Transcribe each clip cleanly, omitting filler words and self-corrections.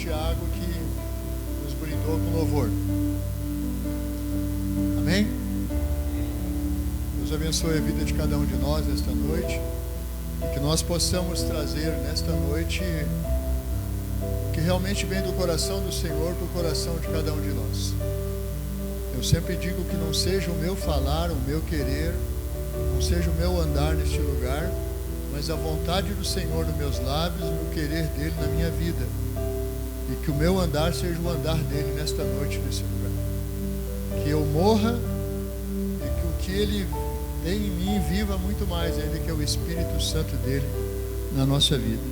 Tiago, que nos brindou com louvor. Amém? Deus abençoe a vida de cada um de nós nesta noite, e que nós possamos trazer nesta noite o que realmente vem do coração do Senhor para o coração de cada um de nós. Eu sempre digo que não seja o meu falar, o meu querer, não seja o meu andar neste lugar, mas a vontade do Senhor nos meus lábios e o querer dele na minha vida, e que o meu andar seja o andar dele nesta noite, nesse lugar. Que eu morra e que o que ele tem em mim viva muito mais ainda, que é o Espírito Santo dele na nossa vida.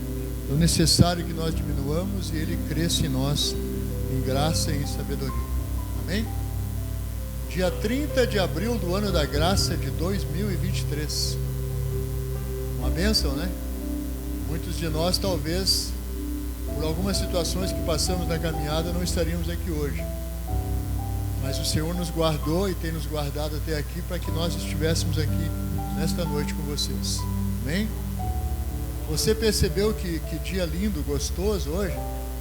É necessário que nós diminuamos e ele cresça em nós em graça e em sabedoria. Amém? Dia 30 de abril do ano da graça de 2023. Uma bênção, né? Muitos de nós, talvez, por algumas situações que passamos na caminhada, não estaríamos aqui hoje. Mas o Senhor nos guardou e tem nos guardado até aqui para que nós estivéssemos aqui nesta noite com vocês. Amém? Você percebeu que dia lindo, gostoso hoje?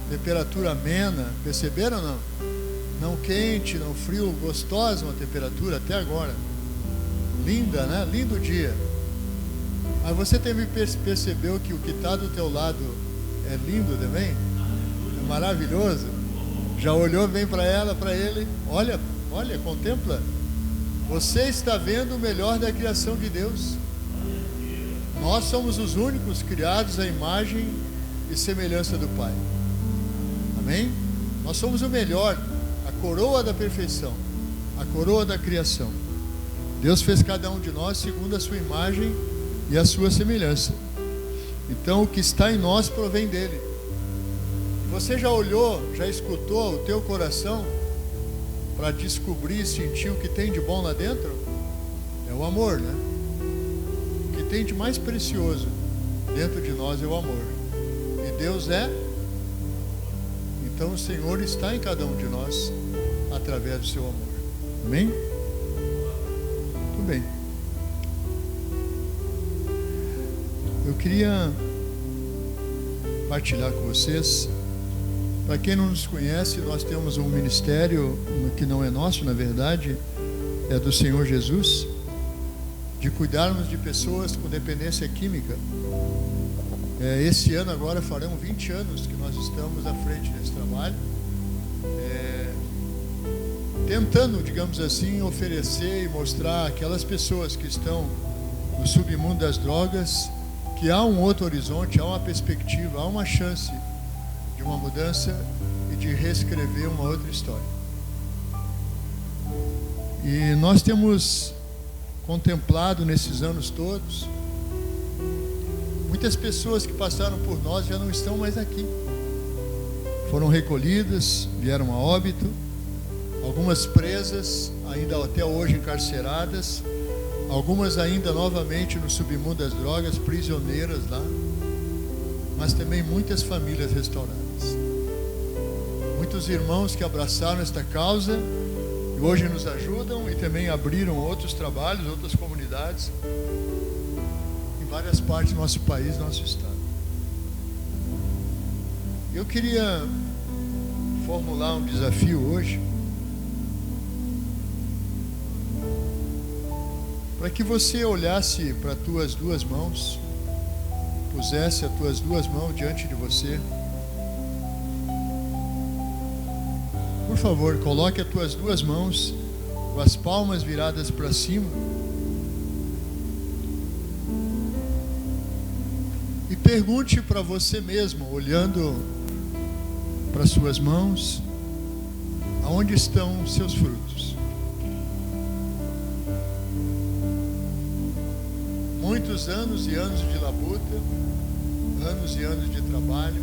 Temperatura amena, perceberam ou não? Não quente, não frio, gostosa uma temperatura até agora. Linda, né? Lindo dia. Mas você também percebeu que o que está do teu lado é lindo também? É maravilhoso? Já olhou bem para ela, para ele? Olha, contempla. Você está vendo o melhor da criação de Deus. Nós somos os únicos criados à imagem e semelhança do Pai. Amém? Nós somos o melhor, a coroa da perfeição, a coroa da criação. Deus fez cada um de nós segundo a sua imagem e a sua semelhança. Então o que está em nós provém dele. Você já olhou, já escutou o teu coração para descobrir e sentir o que tem de bom lá dentro? É o amor, né? O que tem de mais precioso dentro de nós é o amor. E Deus é. Então o Senhor está em cada um de nós através do seu amor. Amém? Muito bem. Eu queria partilhar com vocês. Para quem não nos conhece, nós temos um ministério que não é nosso, na verdade, é do Senhor Jesus, de cuidarmos de pessoas com dependência química. Esse ano agora farão 20 anos que nós estamos à frente desse trabalho, tentando, digamos assim, oferecer e mostrar àquelas pessoas que estão no submundo das drogas que há um outro horizonte, há uma perspectiva, há uma chance de uma mudança e de reescrever uma outra história. E nós temos contemplado nesses anos todos, muitas pessoas que passaram por nós já não estão mais aqui. Foram recolhidas, vieram a óbito, algumas presas, ainda até hoje encarceradas, algumas ainda novamente no submundo das drogas, prisioneiras lá, mas também muitas famílias restauradas. Muitos irmãos que abraçaram esta causa e hoje nos ajudam e também abriram outros trabalhos, outras comunidades em várias partes do nosso país, nosso estado. Eu queria formular um desafio hoje para que você olhasse para as tuas duas mãos, pusesse as tuas duas mãos diante de você. Por favor, coloque as tuas duas mãos com as palmas viradas para cima e pergunte para você mesmo, olhando para as suas mãos, aonde estão os seus frutos? Muitos anos e anos de labuta, anos e anos de trabalho,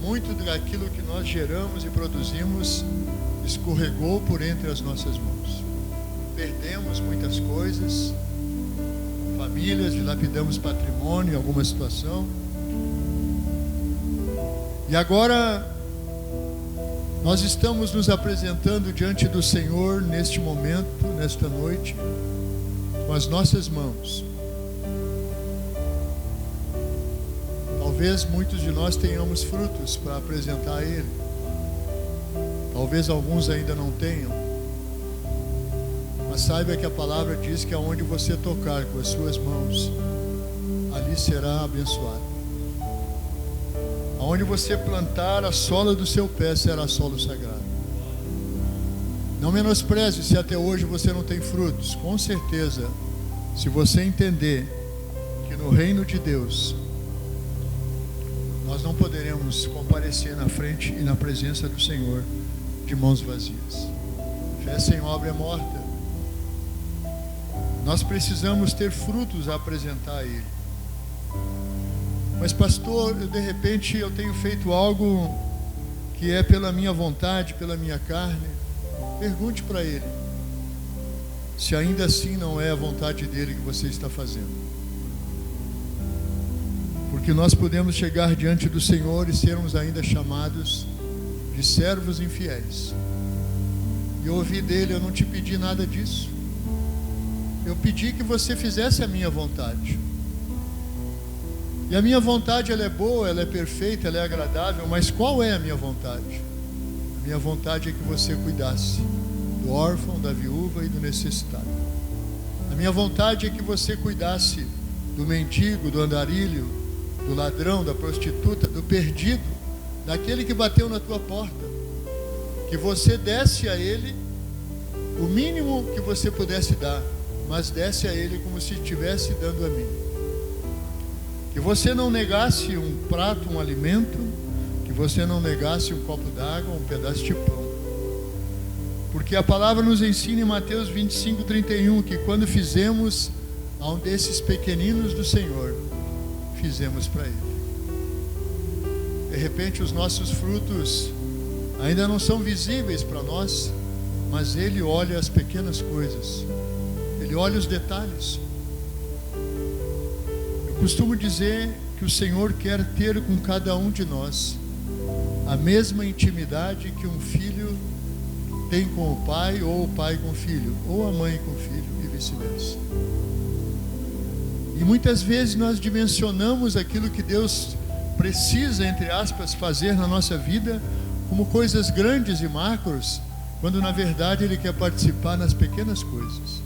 muito daquilo que nós geramos e produzimos escorregou por entre as nossas mãos. Perdemos muitas coisas, famílias, dilapidamos patrimônio em alguma situação. E agora nós estamos nos apresentando diante do Senhor neste momento, nesta noite, com as nossas mãos. talvez muitos de nós tenhamos frutos para apresentar a Ele. Talvez alguns ainda não tenham. Mas saiba que a palavra diz que aonde você tocar com as suas mãos, ali será abençoado. Aonde você plantar, a sola do seu pé será solo sagrado. Não menospreze se até hoje você não tem frutos. Com certeza, se você entender que no reino de Deus nós não poderemos comparecer na frente e na presença do Senhor de mãos vazias. Fé sem obra é morta. Nós precisamos ter frutos a apresentar a Ele. Mas pastor, de repente eu tenho feito algo que é pela minha vontade, pela minha carne. Pergunte para Ele se ainda assim não é a vontade dEle que você está fazendo. Porque nós podemos chegar diante do Senhor e sermos ainda chamados de servos infiéis. E eu ouvi dEle: eu não te pedi nada disso. Eu pedi que você fizesse a minha vontade. E a minha vontade, ela é boa, ela é perfeita, ela é agradável. Mas qual é a minha vontade? A minha vontade é que você cuidasse do órfão, da viúva e do necessitado. A minha vontade é que você cuidasse do mendigo, do andarilho, do ladrão, da prostituta, do perdido, daquele que bateu na tua porta. Que você desse a ele o mínimo que você pudesse dar, mas desse a ele como se estivesse dando a mim. Que você não negasse um prato, um alimento, que você não negasse um copo d'água, um pedaço de pão. Porque a palavra nos ensina em Mateus 25:31 que quando fizemos a um desses pequeninos do Senhor, fizemos para Ele. De repente os nossos frutos ainda não são visíveis para nós, mas Ele olha as pequenas coisas, Ele olha os detalhes. Eu costumo dizer que o Senhor quer ter com cada um de nós a mesma intimidade que um filho tem com o pai, ou o pai com o filho, ou a mãe com o filho, e vice-versa. E muitas vezes nós dimensionamos aquilo que Deus precisa, entre aspas, fazer na nossa vida como coisas grandes e macros, quando na verdade Ele quer participar nas pequenas coisas,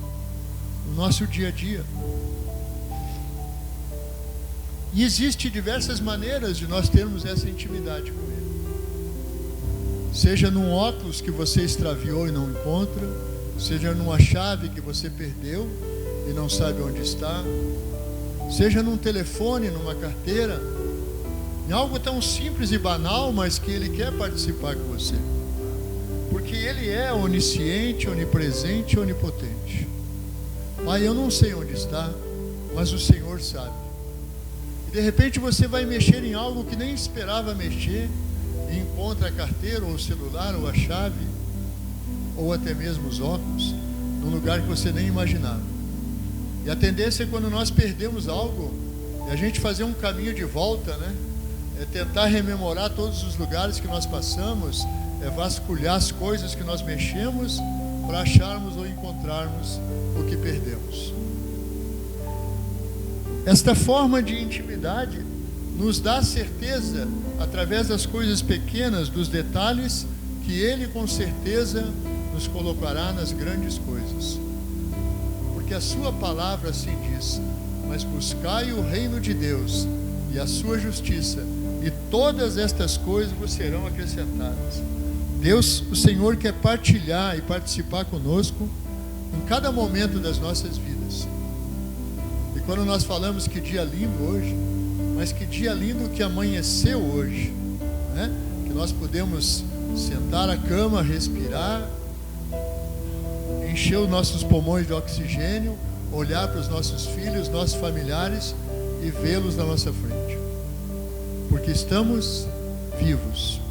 no nosso dia a dia. E existem diversas maneiras de nós termos essa intimidade com Ele. Seja num óculos que você extraviou e não encontra, seja numa chave que você perdeu e não sabe onde está, seja num telefone, numa carteira, em algo tão simples e banal, mas que Ele quer participar com você. Porque Ele é onisciente, onipresente e onipotente. Pai, eu não sei onde está, mas o Senhor sabe. E de repente você vai mexer em algo que nem esperava mexer, e encontra a carteira, ou o celular, ou a chave, ou até mesmo os óculos, num lugar que você nem imaginava. E a tendência é quando nós perdemos algo, é a gente fazer um caminho de volta, né? É tentar rememorar todos os lugares que nós passamos, é vasculhar as coisas que nós mexemos para acharmos ou encontrarmos o que perdemos. Esta forma de intimidade nos dá certeza, através das coisas pequenas, dos detalhes, que Ele com certeza nos colocará nas grandes coisas. Porque a sua palavra assim diz: mas buscai o reino de Deus e a sua justiça, e todas estas coisas vos serão acrescentadas. Deus, o Senhor, quer partilhar e participar conosco em cada momento das nossas vidas. E quando nós falamos que dia lindo hoje, mas que dia lindo que amanheceu hoje, né? Que nós podemos sentar à cama, respirar, encher os nossos pulmões de oxigênio, olhar para os nossos filhos, nossos familiares e vê-los na nossa frente. Porque estamos vivos.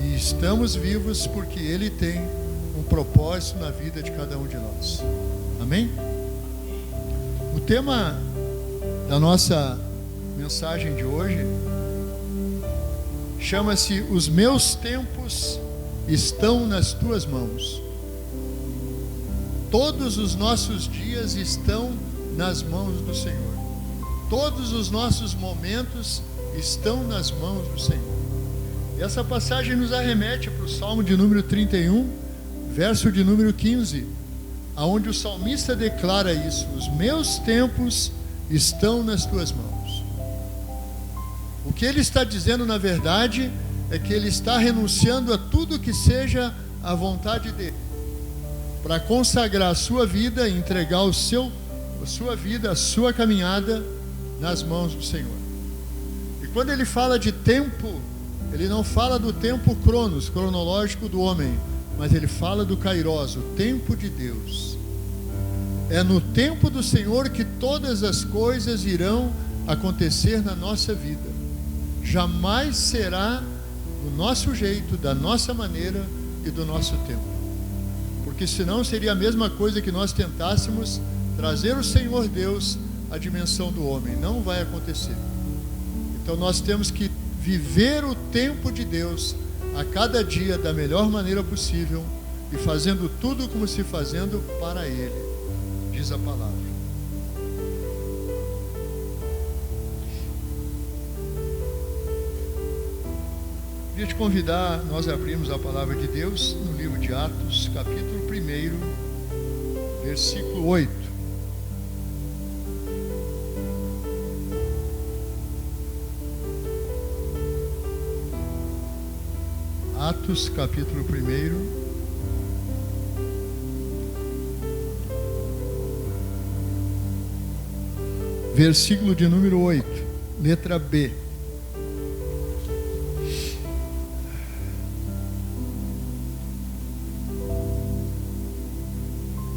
E estamos vivos porque Ele tem um propósito na vida de cada um de nós. Amém? O tema da nossa mensagem de hoje chama-se: Os meus tempos estão nas tuas mãos. Todos os nossos dias estão nas mãos do Senhor. Todos os nossos momentos estão nas mãos do Senhor. E essa passagem nos arremete para o Salmo de número 31, verso de número 15, aonde o salmista declara isso: os meus tempos estão nas tuas mãos. O que ele está dizendo, na verdade, é que ele está renunciando a tudo que seja a vontade dele, para consagrar a sua vida e entregar a sua vida, a sua caminhada nas mãos do Senhor. E quando ele fala de tempo, ele não fala do tempo cronológico do homem, mas ele fala do kairos, o tempo de Deus. É no tempo do Senhor que todas as coisas irão acontecer na nossa vida. Jamais será do nosso jeito, da nossa maneira e do nosso tempo. Porque senão seria a mesma coisa que nós tentássemos trazer o Senhor Deus à dimensão do homem. Não vai acontecer. Então nós temos que viver o tempo de Deus a cada dia da melhor maneira possível e fazendo tudo como se fazendo para Ele, diz a palavra. Queria te convidar, nós abrimos a palavra de Deus no livro de Atos, capítulo 1, versículo 8. Atos, capítulo 1, versículo de número 8, letra B.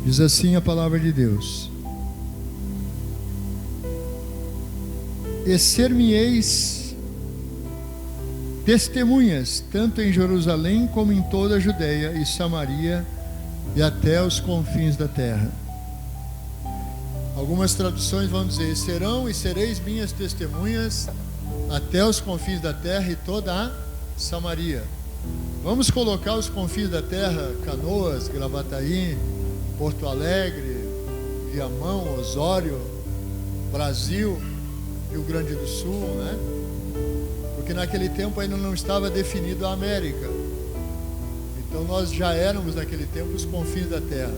Diz assim a palavra de Deus: e ser-me-eis testemunhas, tanto em Jerusalém como em toda a Judeia e Samaria e até os confins da terra. Algumas traduções vão dizer: serão e sereis minhas testemunhas até os confins da terra e toda a Samaria. Vamos colocar os confins da terra: Canoas, Gravataí, Porto Alegre, Viamão, Osório, Brasil, Rio Grande do Sul, né? Porque naquele tempo ainda não estava definido a América. Então nós já éramos naquele tempo os confins da terra.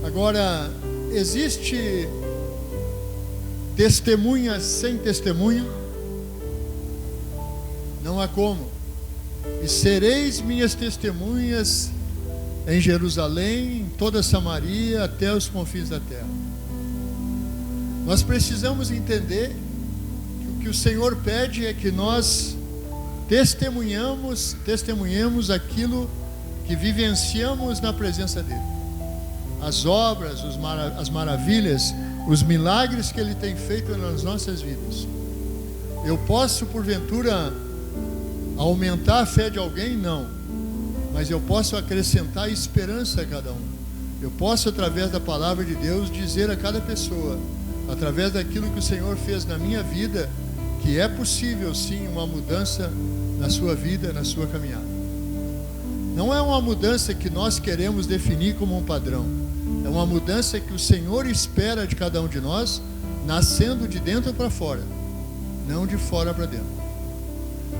Agora, existe testemunha sem testemunho? Não há como. E sereis minhas testemunhas em Jerusalém, em toda Samaria, até os confins da terra. Nós precisamos entender que o que o Senhor pede é que nós testemunhemos aquilo que vivenciamos na presença dEle. As obras, as maravilhas, os milagres que Ele tem feito nas nossas vidas. Eu posso, porventura, aumentar a fé de alguém? Não. Mas eu posso acrescentar esperança a cada um. Eu posso, através da palavra de Deus, dizer a cada pessoa, através daquilo que o Senhor fez na minha vida, que é possível sim uma mudança na sua vida, na sua caminhada. Não é uma mudança que nós queremos definir como um padrão. É uma mudança que o Senhor espera de cada um de nós, nascendo de dentro para fora, não de fora para dentro.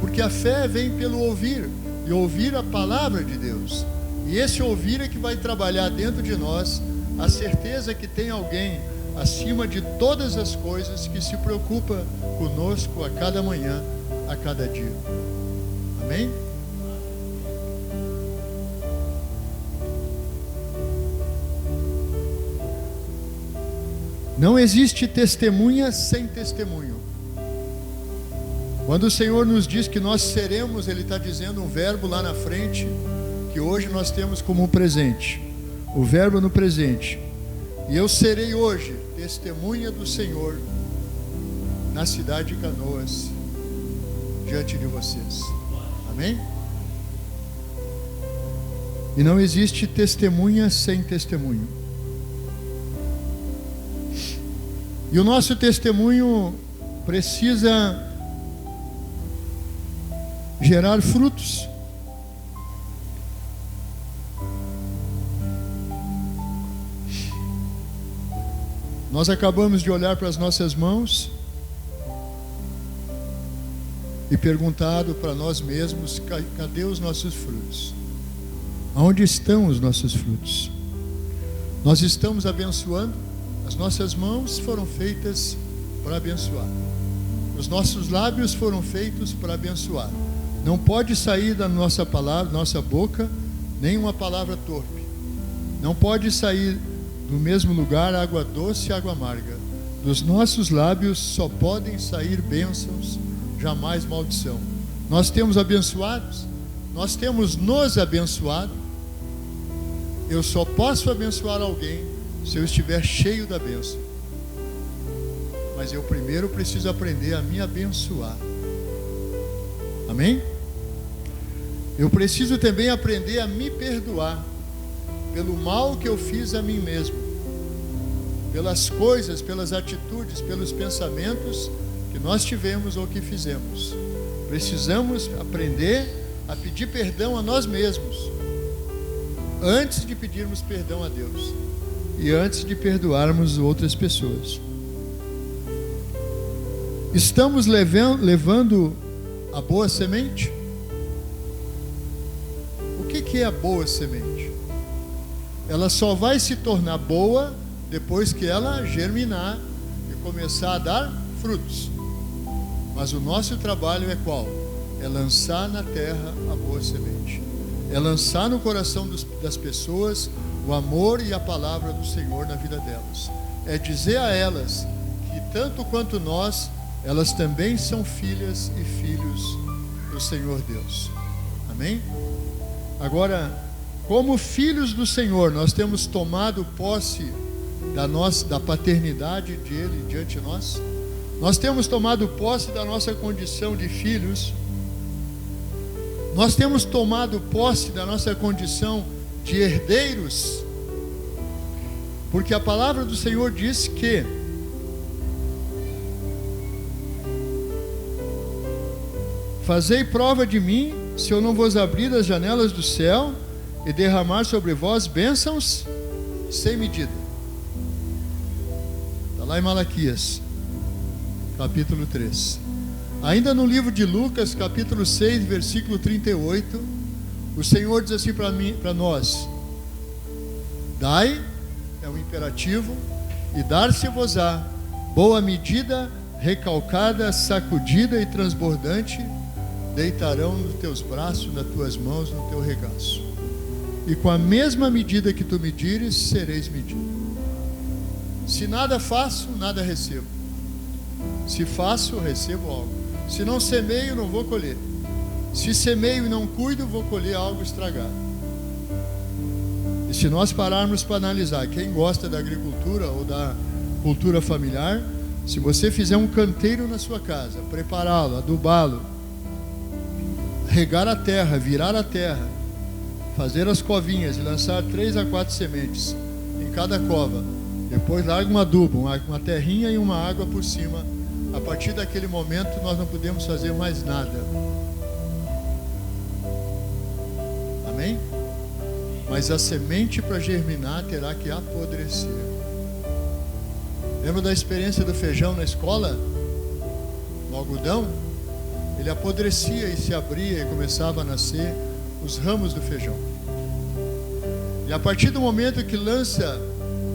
Porque a fé vem pelo ouvir, e ouvir a palavra de Deus. E esse ouvir é que vai trabalhar dentro de nós a certeza que tem alguém acima de todas as coisas que se preocupa conosco a cada manhã, a cada dia. Amém? Não existe testemunha sem testemunho. Quando o Senhor nos diz que nós seremos, Ele está dizendo um verbo lá na frente, que hoje nós temos como presente. O verbo no presente. E eu serei hoje testemunha do Senhor na cidade de Canoas, diante de vocês. Amém? E não existe testemunha sem testemunho. E o nosso testemunho precisa gerar frutos. Nós acabamos de olhar para as nossas mãos e perguntado para nós mesmos: cadê os nossos frutos? Aonde estão os nossos frutos? Nós estamos abençoando? As nossas mãos foram feitas para abençoar. Os nossos lábios foram feitos para abençoar. Não pode sair da nossa palavra, nossa boca, nenhuma palavra torpe. Não pode sair do mesmo lugar água doce e água amarga. Dos nossos lábios só podem sair bênçãos, jamais maldição. Nós temos abençoados, nós temos nos abençoado. Eu só posso abençoar alguém se eu estiver cheio da bênção. Mas eu primeiro preciso aprender a me abençoar. Amém? Eu preciso também aprender a me perdoar pelo mal que eu fiz a mim mesmo, pelas coisas, pelas atitudes, pelos pensamentos que nós tivemos ou que fizemos. Precisamos aprender a pedir perdão a nós mesmos, antes de pedirmos perdão a Deus e antes de perdoarmos outras pessoas. Estamos levando a boa semente? O que é a boa semente? Ela só vai se tornar boa depois que ela germinar e começar a dar frutos. Mas o nosso trabalho é qual? É lançar na terra a boa semente. É lançar no coração das pessoas o amor e a palavra do Senhor na vida delas. É dizer a elas que tanto quanto nós, elas também são filhas e filhos do Senhor Deus. Amém? Agora, como filhos do Senhor, nós temos tomado posse da paternidade dele diante de nós. Nós temos tomado posse da nossa condição de filhos. Nós temos tomado posse da nossa condição de herdeiros. Porque a palavra do Senhor diz que fazei prova de mim, se eu não vos abrir as janelas do céu e derramar sobre vós bênçãos sem medida. Está lá em Malaquias, capítulo 3. Ainda no livro de Lucas, capítulo 6, versículo 38, o Senhor diz assim para nós: dai, é um imperativo, e dar-se-vos-á boa medida, recalcada, sacudida e transbordante, deitarão nos teus braços, nas tuas mãos, no teu regaço. E com a mesma medida que tu medires, sereis medido. Se nada faço, nada recebo. Se faço, recebo algo. Se não semeio, não vou colher. Se semeio e não cuido, vou colher algo estragado. E se nós pararmos para analisar, quem gosta da agricultura ou da cultura familiar, se você fizer um canteiro na sua casa, prepará-lo, adubá-lo, regar a terra, virar a terra, fazer as covinhas e lançar 3 a 4 sementes em cada cova, depois larga um adubo, uma terrinha e uma água por cima. A partir daquele momento nós não podemos fazer mais nada. Amém? Mas a semente para germinar terá que apodrecer. Lembra da experiência do feijão na escola? No algodão? Ele apodrecia e se abria e começava a nascer os ramos do feijão. E a partir do momento que lança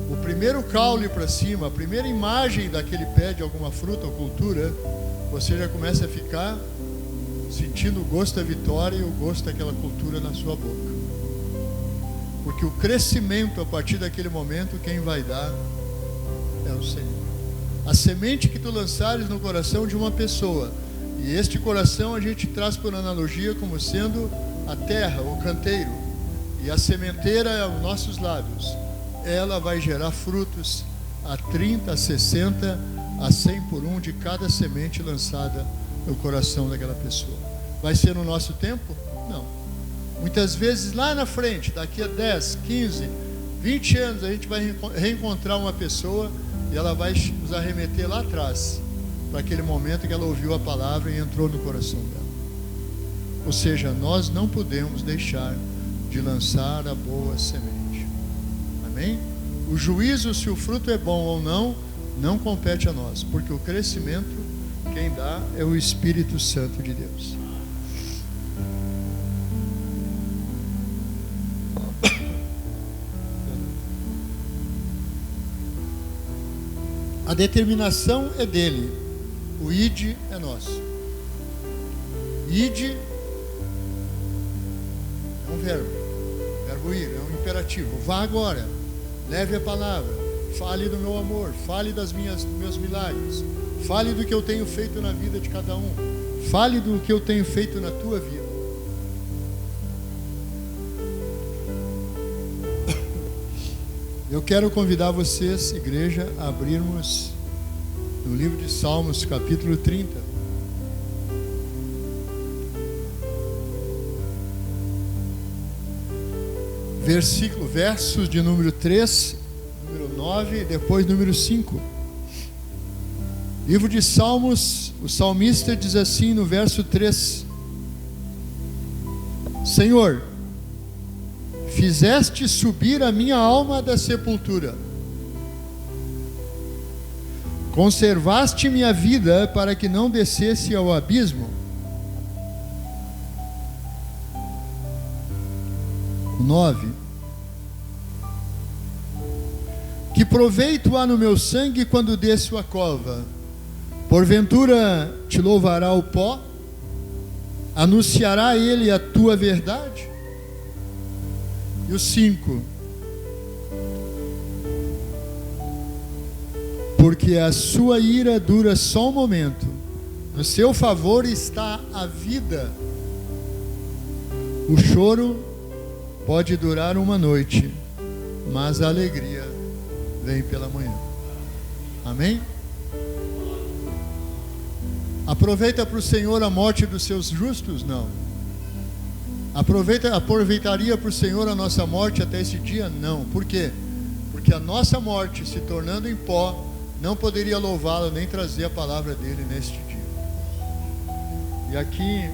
o primeiro caule para cima, a primeira imagem daquele pé de alguma fruta ou cultura, você já começa a ficar sentindo o gosto da vitória e o gosto daquela cultura na sua boca. Porque o crescimento a partir daquele momento, quem vai dar é o Senhor. A semente que tu lançares no coração de uma pessoa, e este coração a gente traz por analogia como sendo a terra, o canteiro, e a sementeira é os nossos lábios. Ela vai gerar frutos a 30, a 60, a 100 por um de cada semente lançada no coração daquela pessoa. Vai ser no nosso tempo? Não. Muitas vezes lá na frente, daqui a 10, 15, 20 anos, a gente vai reencontrar uma pessoa e ela vai nos arremeter lá atrás, para aquele momento que ela ouviu a palavra e entrou no coração dela. Ou seja, nós não podemos deixar de lançar a boa semente. Amém? O juízo, se o fruto é bom ou não, não compete a nós, porque o crescimento quem dá é o Espírito Santo de Deus. A determinação é dele, o id é nosso. Id é um verbo ir, é um imperativo. Vá agora, leve a palavra, fale do meu amor, fale dos meus milagres, fale do que eu tenho feito na vida de cada um, fale do que eu tenho feito na tua vida. Eu quero convidar vocês, igreja, a abrirmos no livro de Salmos, capítulo 30. Versos de número 3, número 9 e depois número 5. Livro de Salmos, o salmista diz assim no verso 3: Senhor, fizeste subir a minha alma da sepultura, conservaste minha vida para que não descesse ao abismo. 9. Que proveito há no meu sangue quando desço a cova? Porventura te louvará o pó? Anunciará ele a tua verdade? E o 5. Porque a sua ira dura só um momento, no seu favor está a vida. O choro pode durar uma noite, mas a alegria vem pela manhã. Amém? Aproveita para o Senhor a morte dos seus justos? Não. Aproveitaria para o Senhor a nossa morte até esse dia? Não. Por quê? Porque a nossa morte, se tornando em pó, não poderia louvá-lo nem trazer a palavra dele neste dia. E aqui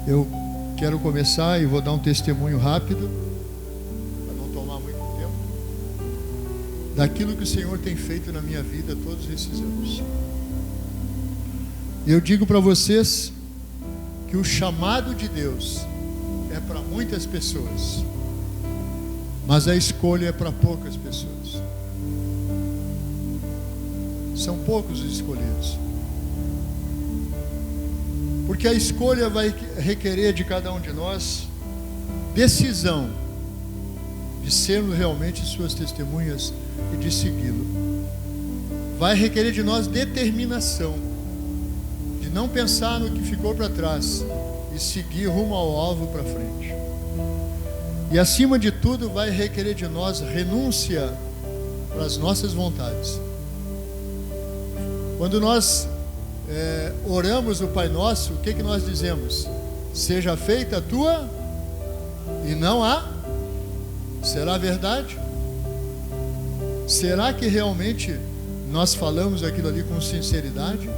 eu quero começar e vou dar um testemunho rápido, para não tomar muito tempo, daquilo que o Senhor tem feito na minha vida todos esses anos. E eu digo para vocês que o chamado de Deus é para muitas pessoas, mas a escolha é para poucas pessoas. São poucos os escolhidos. Porque a escolha vai requerer de cada um de nós decisão de sermos realmente suas testemunhas e de segui-lo. Vai requerer de nós determinação de não pensar no que ficou para trás e seguir rumo ao alvo para frente. E acima de tudo vai requerer de nós renúncia para as nossas vontades. Quando nós oramos o Pai Nosso, o que nós dizemos? Seja feita a tua e não a. Será verdade? Será que realmente nós falamos aquilo ali com sinceridade?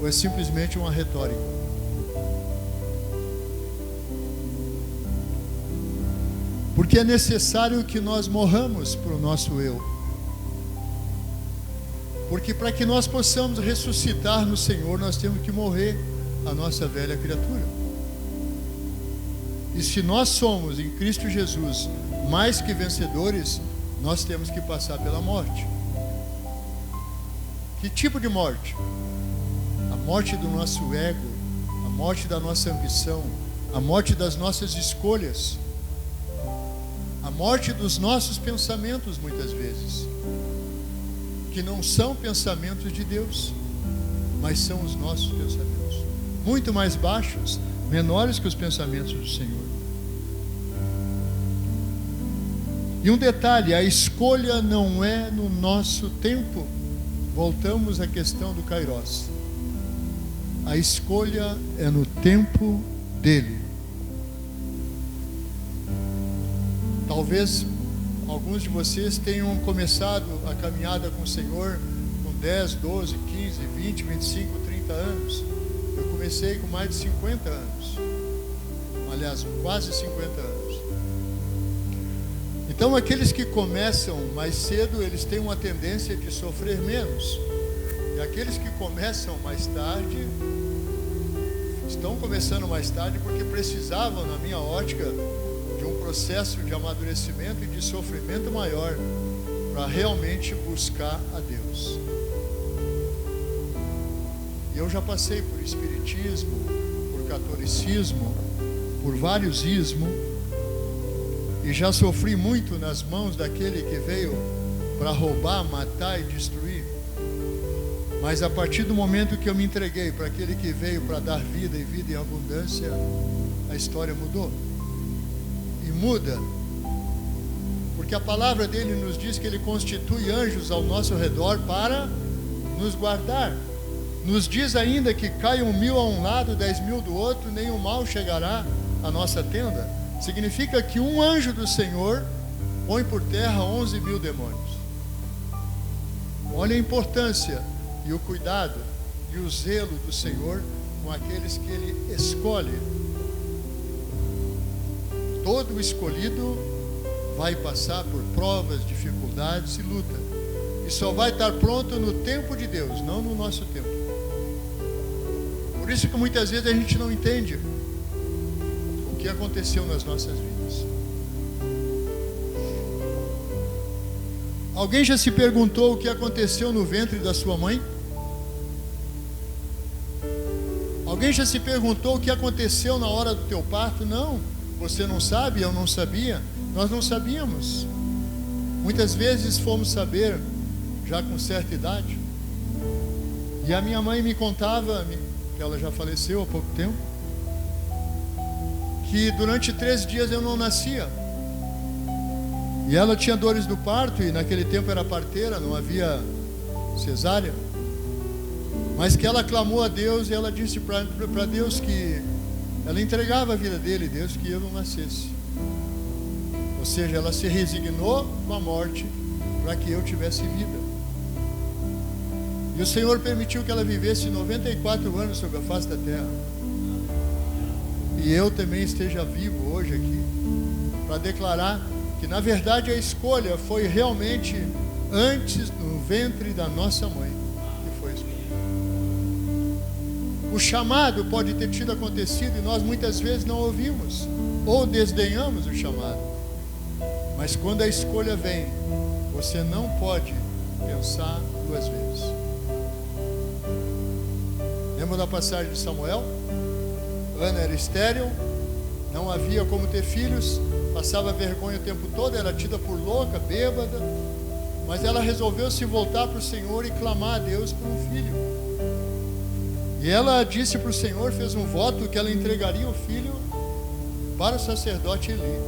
Ou é simplesmente uma retórica? Porque é necessário que nós morramos para o nosso eu. Porque para que nós possamos ressuscitar no Senhor, nós temos que morrer a nossa velha criatura. E se nós somos em Cristo Jesus mais que vencedores, nós temos que passar pela morte. Que tipo de morte? A morte do nosso ego, a morte da nossa ambição, a morte das nossas escolhas, a morte dos nossos pensamentos, muitas vezes, que não são pensamentos de Deus, mas são os nossos pensamentos, muito mais baixos, menores que os pensamentos do Senhor. E um detalhe, a escolha não é no nosso tempo. Voltamos à questão do Kairos. A escolha é no tempo dele. Talvez alguns de vocês tenham começado a caminhada com o Senhor com 10, 12, 15, 20, 25, 30 anos. Eu comecei com mais de 50 anos. Aliás, quase 50 anos. Então aqueles que começam mais cedo, eles têm uma tendência de sofrer menos. E aqueles que começam mais tarde, estão começando mais tarde porque precisavam, na minha ótica, de um processo de amadurecimento e de sofrimento maior para realmente buscar a Deus. E eu já passei por espiritismo, por catolicismo, por vários ismos, e já sofri muito nas mãos daquele que veio para roubar, matar e destruir. Mas a partir do momento que eu me entreguei para aquele que veio para dar vida e vida em abundância, a história mudou. E muda, porque a palavra dele nos diz que ele constitui anjos ao nosso redor para nos guardar. Nos diz ainda que caiam 1000 a um lado, 10.000 do outro, nenhum mal chegará à nossa tenda. Significa que um anjo do Senhor põe por terra 11.000 demônios. Olha a importância e o cuidado e o zelo do Senhor com aqueles que Ele escolhe. Todo escolhido vai passar por provas, dificuldades e luta, e só vai estar pronto no tempo de Deus, não no nosso tempo. Por isso que muitas vezes a gente não entende o que aconteceu nas nossas vidas. Alguém já se perguntou o que aconteceu no ventre da sua mãe? Alguém já se perguntou o que aconteceu na hora do teu parto? Não, você não sabe, eu não sabia, nós não sabíamos. Muitas vezes fomos saber já com certa idade. E a minha mãe me contava, que ela já faleceu há pouco tempo, que durante 13 dias eu não nascia. E ela tinha dores do parto, e naquele tempo era parteira, não havia cesárea. Mas que ela clamou a Deus e ela disse para Deus que ela entregava a vida dele, Deus, que eu não nascesse. Ou seja, ela se resignou com a morte para que eu tivesse vida. E o Senhor permitiu que ela vivesse 94 anos sobre a face da terra. E eu também esteja vivo hoje aqui para declarar que na verdade a escolha foi realmente antes no ventre da nossa mãe que foi escolhida. O chamado pode ter tido acontecido e nós muitas vezes não ouvimos ou desdenhamos o chamado. Mas quando a escolha vem, você não pode pensar duas vezes. Lembra da passagem de Samuel? Ana era estéril, não havia como ter filhos, passava vergonha o tempo todo, era tida por louca, bêbada, mas ela resolveu se voltar para o Senhor e clamar a Deus por um filho. E ela disse para o Senhor, fez um voto que ela entregaria o filho para o sacerdote Eli.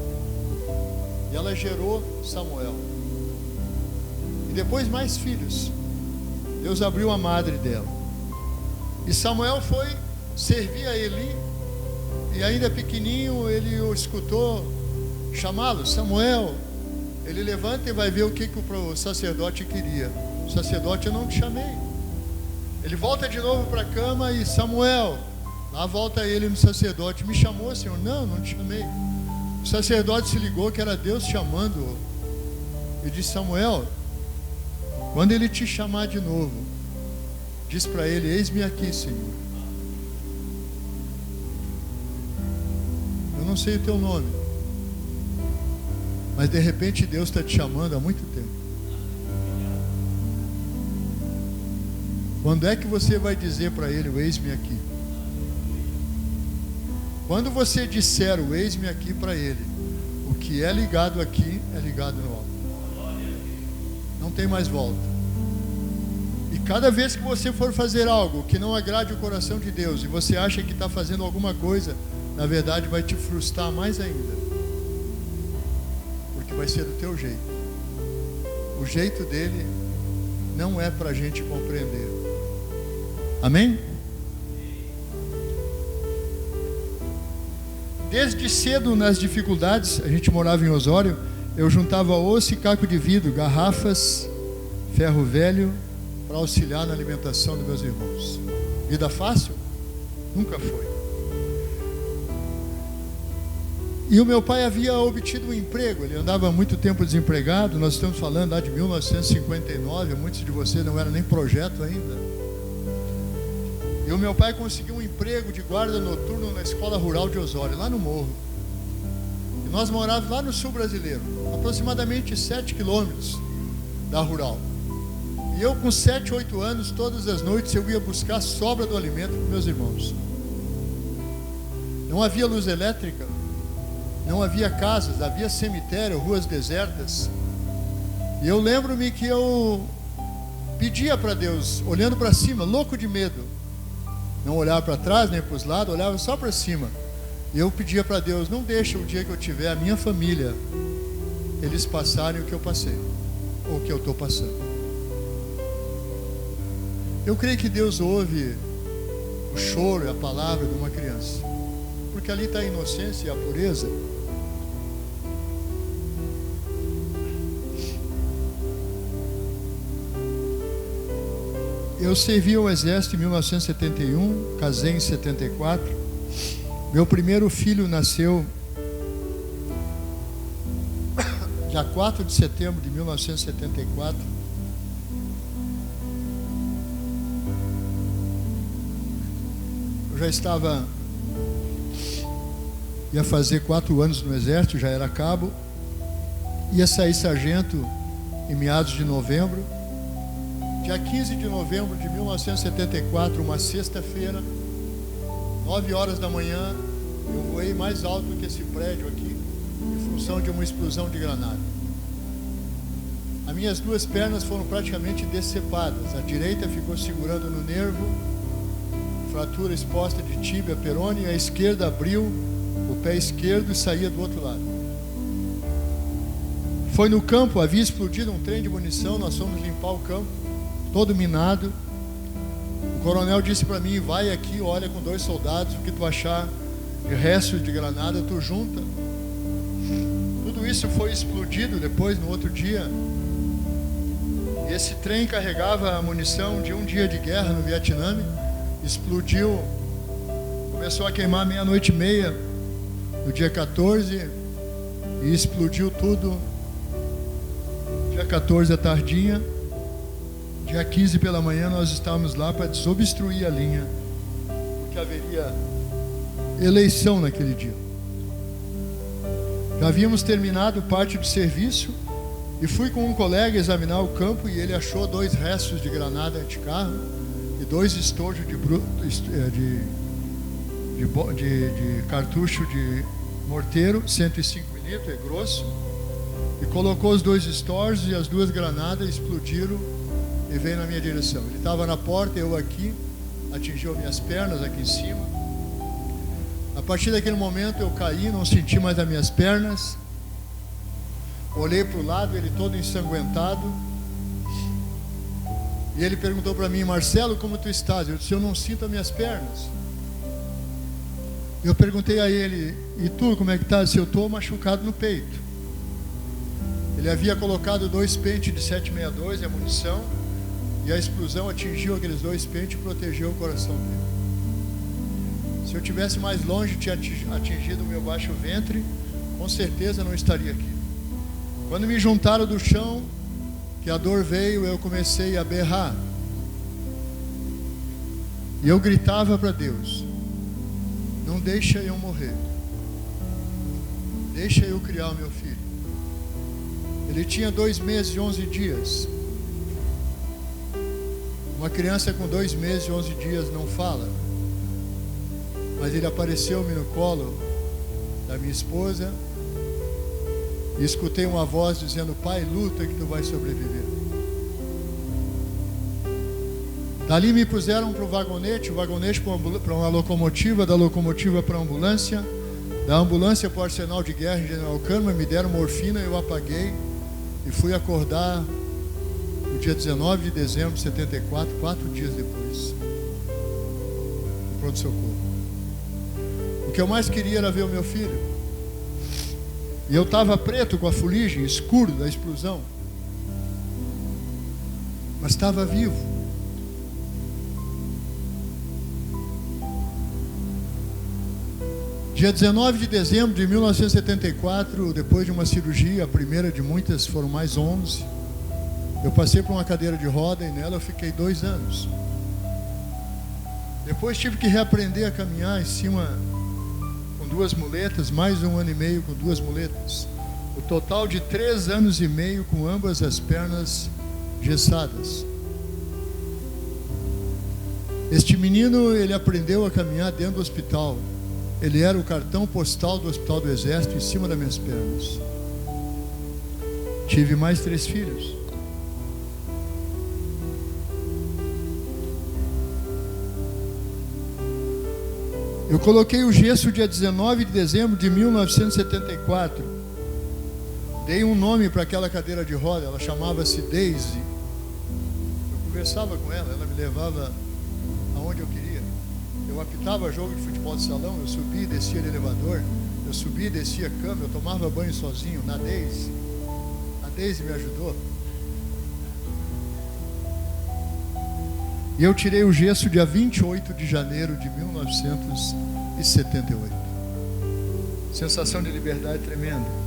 E ela gerou Samuel. E depois mais filhos. Deus abriu a madre dela. E Samuel foi servir a Eli. E ainda pequenininho ele o escutou chamá-lo, Samuel. Ele levanta e vai ver o que o sacerdote queria. O sacerdote, eu não te chamei. Ele volta de novo para a cama e Samuel. Lá volta ele no sacerdote. Me chamou, Senhor? Não, não te chamei. O sacerdote se ligou que era Deus chamando-o. E disse, Samuel, quando ele te chamar de novo, diz para ele, eis-me aqui, Senhor. Eu não sei o teu nome, mas de repente Deus está te chamando há muito tempo. Quando é que você vai dizer para ele, o eis-me aqui? Quando você disser o eis-me aqui para ele, o que é ligado aqui é ligado no alto. Não tem mais volta. E cada vez que você for fazer algo que não agrade o coração de Deus e você acha que está fazendo alguma coisa, na verdade vai te frustrar mais ainda. Porque vai ser do teu jeito. O jeito dele não é para a gente compreender. Amém? Desde cedo nas dificuldades, a gente morava em Osório, eu juntava osso e caco de vidro, garrafas, ferro velho, para auxiliar na alimentação dos meus irmãos. Vida fácil? Nunca foi. E o meu pai havia obtido um emprego, ele andava há muito tempo desempregado. Nós estamos falando lá de 1959, muitos de vocês não eram nem projeto ainda. E o meu pai conseguiu um emprego de guarda noturno na escola rural de Osório, lá no morro. E nós morávamos lá no sul brasileiro, aproximadamente 7 quilômetros da rural. E eu com 7, 8 anos, todas as noites eu ia buscar sobra do alimento para meus irmãos. Não havia luz elétrica, não havia casas, havia cemitério, ruas desertas. E eu lembro-me que eu pedia para Deus, olhando para cima, louco de medo. Não olhava para trás, nem para os lados, olhava só para cima. E eu pedia para Deus, não deixa o dia que eu tiver a minha família, eles passarem o que eu passei, ou o que eu estou passando. Eu creio que Deus ouve o choro e a palavra de uma criança, porque ali está a inocência e a pureza. Eu servi ao exército em 1971, casei em 74. Meu primeiro filho nasceu dia 4 de setembro de 1974. Eu já ia fazer 4 anos no exército, já era cabo. Ia sair sargento em meados de novembro. Dia 15 de novembro de 1974, uma sexta-feira, 9 horas da manhã, eu voei mais alto que esse prédio aqui, em função de uma explosão de granada. As minhas 2 pernas foram praticamente decepadas. A direita ficou segurando no nervo, fratura exposta de tíbia, perone, e a esquerda abriu o pé esquerdo e saía do outro lado. Foi no campo, havia explodido um trem de munição, nós fomos limpar o campo, todo minado. O coronel disse para mim, vai aqui, olha com 2 soldados, o que tu achar de restos de granada, tu junta. Tudo isso foi explodido depois, no outro dia. E esse trem carregava a munição de um dia de guerra no Vietnã. Explodiu, começou a queimar 00:30 no dia 14 e explodiu tudo dia 14 à tardinha. Dia 15 pela manhã nós estávamos lá para desobstruir a linha, porque haveria eleição naquele dia. Já havíamos terminado parte do serviço e fui com um colega examinar o campo e ele achou 2 restos de granada anticarro e 2 estojos de cartucho de morteiro, 105 milímetros, é grosso, e colocou os 2 estojos e as 2 granadas explodiram e veio na minha direção. Ele estava na porta, eu aqui, atingiu minhas pernas aqui em cima. A partir daquele momento eu caí, não senti mais as minhas pernas. Olhei para o lado, ele todo ensanguentado. E ele perguntou para mim, Marcelo, como tu estás? Eu disse, eu não sinto as minhas pernas. Eu perguntei a ele, e tu, como é que estás? Eu estou machucado no peito. Ele havia colocado 2 pentes de 7,62, a munição, e a explosão atingiu aqueles 2 pentes e protegeu o coração dele. Se eu tivesse mais longe, tinha atingido o meu baixo ventre, com certeza não estaria aqui. Quando me juntaram do chão, que a dor veio, eu comecei a berrar. E eu gritava para Deus, não deixa eu morrer, deixa eu criar o meu filho. Ele tinha 2 meses e 11 dias. Uma criança com 2 meses e 11 dias não fala. Mas ele apareceu-me no colo da minha esposa e escutei uma voz dizendo, pai, luta que tu vai sobreviver. Dali me puseram para o vagonete para uma locomotiva, da locomotiva para a ambulância, da ambulância para o arsenal de guerra em General Câmara, me deram morfina, eu apaguei e fui acordar no dia 19 de dezembro de 74, 4 dias depois, no pronto-socorro. O que eu mais queria era ver o meu filho. E eu estava preto com a fuligem, escuro da explosão, mas estava vivo. Dia 19 de dezembro de 1974, depois de uma cirurgia, a primeira de muitas, foram mais 11, eu passei por uma cadeira de roda e nela eu fiquei 2 anos. Depois tive que reaprender a caminhar em cima com 2 muletas, mais 1 ano e meio com 2 muletas. O total de 3 anos e meio com ambas as pernas gessadas. Este menino, ele aprendeu a caminhar dentro do hospital. Ele era o cartão postal do Hospital do Exército em cima das minhas pernas. Tive mais 3 filhos. Eu coloquei o gesso dia 19 de dezembro de 1974. Dei um nome para aquela cadeira de roda, ela chamava-se Daisy. Eu conversava com ela, ela me levava aonde eu queria. Eu apitava jogo de futebol de salão, eu subia e descia de elevador, eu subia e descia cama, eu tomava banho sozinho, na Daisy. A Daisy me ajudou. E eu tirei o gesso dia 28 de janeiro de 1978. Sensação de liberdade tremenda.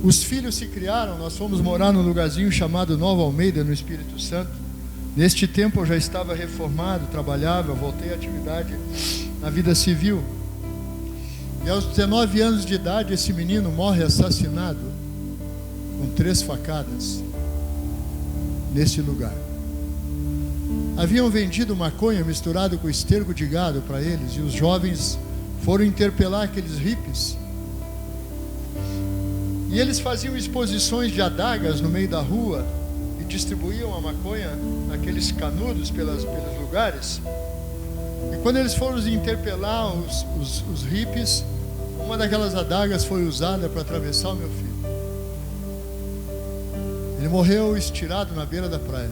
Os filhos se criaram, nós fomos morar num lugarzinho chamado Nova Almeida, no Espírito Santo. Neste tempo eu já estava reformado, trabalhava, voltei à atividade na vida civil. E aos 19 anos de idade, esse menino morre assassinado com 3 facadas nesse lugar. Haviam vendido maconha misturado com esterco de gado para eles, e os jovens foram interpelar aqueles hippies. E eles faziam exposições de adagas no meio da rua e distribuíam a maconha naqueles canudos pelos lugares. E quando eles foram interpelar os hippies, uma daquelas adagas foi usada para atravessar o meu filho. Ele morreu estirado na beira da praia.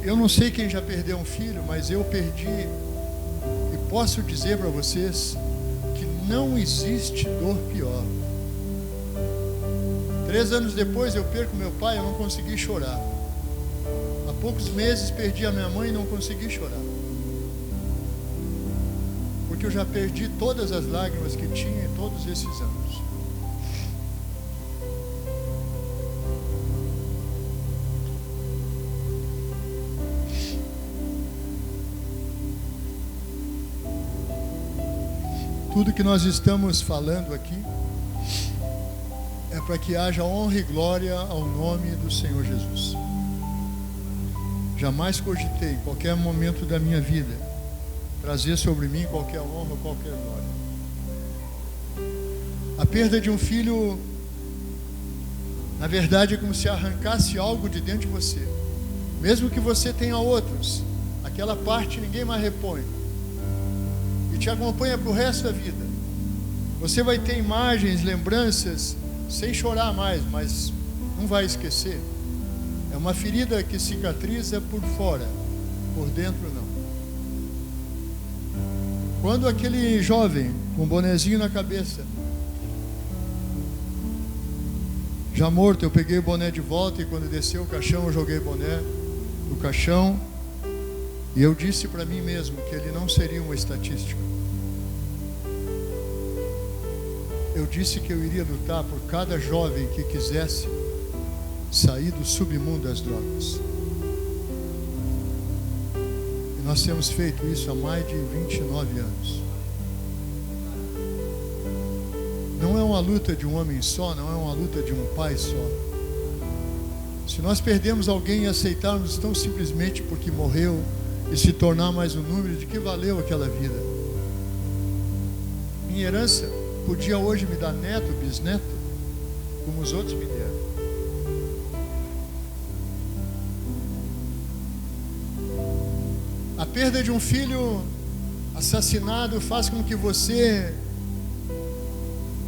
Eu não sei quem já perdeu um filho, mas eu perdi. E posso dizer para vocês que não existe dor pior. 3 anos depois eu perco meu pai, eu não consegui chorar. Há poucos meses perdi a minha mãe e não consegui chorar. Porque eu já perdi todas as lágrimas que tinha em todos esses anos. Tudo que nós estamos falando aqui é para que haja honra e glória ao nome do Senhor Jesus. Jamais cogitei, em qualquer momento da minha vida, trazer sobre mim qualquer honra ou qualquer glória. A perda de um filho, na verdade, é como se arrancasse algo de dentro de você. Mesmo que você tenha outros, aquela parte ninguém mais repõe. E te acompanha para o resto da vida. Você vai ter imagens, lembranças, sem chorar mais, mas não vai esquecer. É uma ferida que cicatriza por fora, por dentro não. Quando aquele jovem com um bonezinho na cabeça, já morto, eu peguei o boné de volta, e quando desceu o caixão eu joguei o boné no caixão, e eu disse para mim mesmo que ele não seria uma estatística. Eu disse que eu iria lutar por cada jovem que quisesse sair do submundo das drogas. E nós temos feito isso há mais de 29 anos. Não é uma luta de um homem só, não é uma luta de um pai só. Se nós perdemos alguém e aceitarmos tão simplesmente porque morreu e se tornar mais um número, de que valeu aquela vida? Minha herança podia hoje me dar neto, bisneto, como os outros me deram. A perda de um filho assassinado faz com que você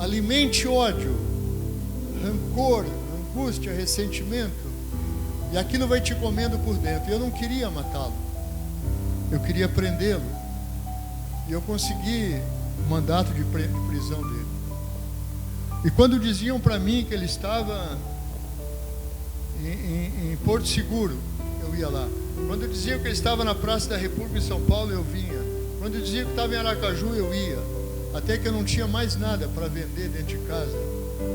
alimente ódio, rancor, angústia, ressentimento, e aquilo vai te comendo por dentro. Eu não queria matá-lo, eu queria prendê-lo, e eu consegui o mandato de prisão dele. E quando diziam para mim que ele estava em Porto Seguro, eu ia lá. Quando diziam que ele estava na Praça da República em São Paulo, eu vinha. Quando diziam que estava em Aracaju, eu ia. Até que eu não tinha mais nada para vender dentro de casa,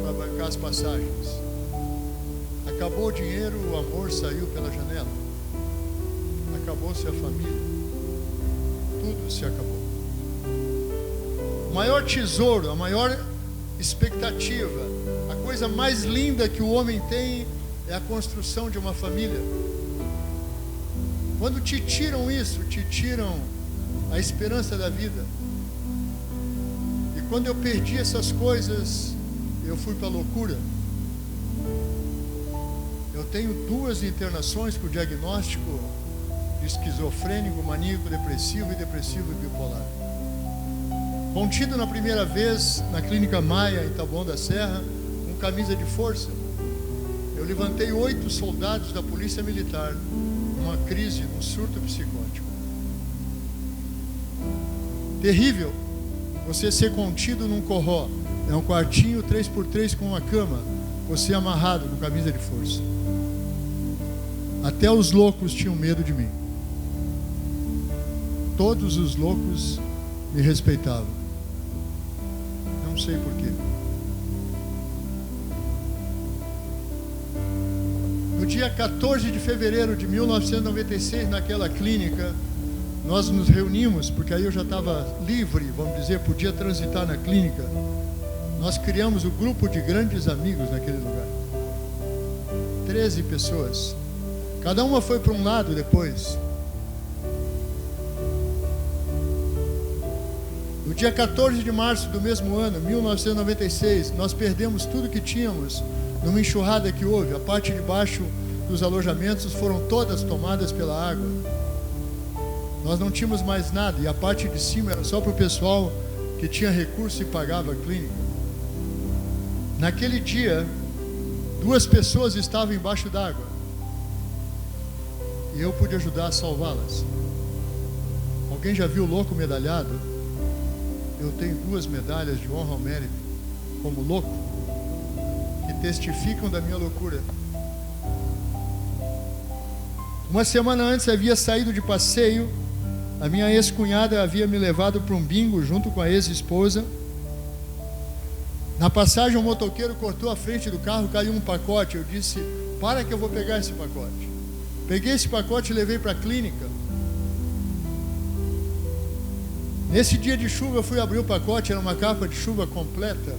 para bancar as passagens. Acabou o dinheiro, o amor saiu pela janela. Acabou-se a família. Tudo se acabou. O maior tesouro, a maior expectativa, a coisa mais linda que o homem tem é a construção de uma família. Quando te tiram isso, te tiram a esperança da vida. E quando eu perdi essas coisas, eu fui para a loucura. Eu tenho 2 internações com diagnóstico de esquizofrênico, maníaco, depressivo e depressivo bipolar. Contido na primeira vez na Clínica Maia, em Taboão da Serra, com camisa de força. Eu levantei 8 soldados da Polícia Militar numa crise, num surto psicótico. Terrível você ser contido num corró. É um quartinho 3x3 com uma cama, você amarrado com camisa de força. Até os loucos tinham medo de mim. Todos os loucos me respeitavam. Não sei porquê. No dia 14 de fevereiro de 1996, naquela clínica, nós nos reunimos, porque aí eu já estava livre, vamos dizer, podia transitar na clínica. Nós criamos o grupo de grandes amigos naquele lugar. 13 pessoas. Cada uma foi para um lado depois. No dia 14 de março do mesmo ano, 1996, nós perdemos tudo que tínhamos numa enxurrada que houve. A parte de baixo dos alojamentos foram todas tomadas pela água. Nós não tínhamos mais nada e a parte de cima era só para o pessoal que tinha recurso e pagava a clínica. Naquele dia, 2 pessoas estavam embaixo d'água e eu pude ajudar a salvá-las. Alguém já viu louco medalhado? Eu tenho 2 medalhas de honra ao mérito como louco, que testificam da minha loucura. Uma semana antes havia saído de passeio. A minha ex-cunhada havia me levado para um bingo junto com a ex-esposa. Na passagem, um motoqueiro cortou a frente do carro, caiu um pacote. Eu disse: para que eu vou pegar esse pacote. Peguei esse pacote e levei para a clínica. Nesse dia de chuva eu fui abrir o pacote, era uma capa de chuva completa.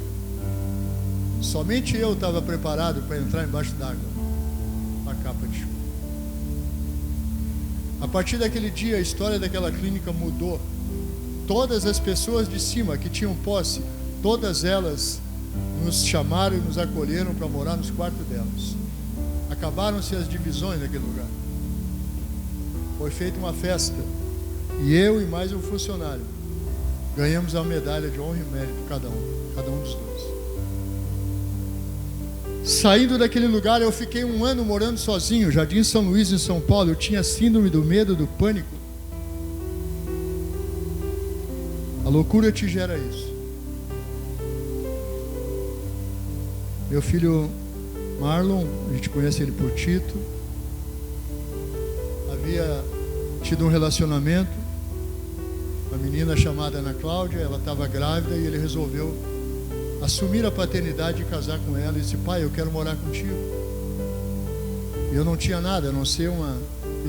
Somente eu estava preparado para entrar embaixo d'água. Uma capa de chuva. A partir daquele dia a história daquela clínica mudou. Todas as pessoas de cima que tinham posse, todas elas nos chamaram e nos acolheram para morar nos quartos delas. Acabaram-se as divisões naquele lugar. Foi feita uma festa e eu e mais um funcionário ganhamos a medalha de honra e mérito, cada um dos 2. Saindo daquele lugar, eu fiquei 1 ano morando sozinho, Jardim São Luís, em São Paulo. Eu tinha síndrome do medo, do pânico. A loucura te gera isso. Meu filho Marlon, a gente conhece ele por Tito, havia tido um relacionamento. Uma menina chamada Ana Cláudia, ela estava grávida e ele resolveu assumir a paternidade e casar com ela. E disse: pai, eu quero morar contigo. E eu não tinha nada, a não ser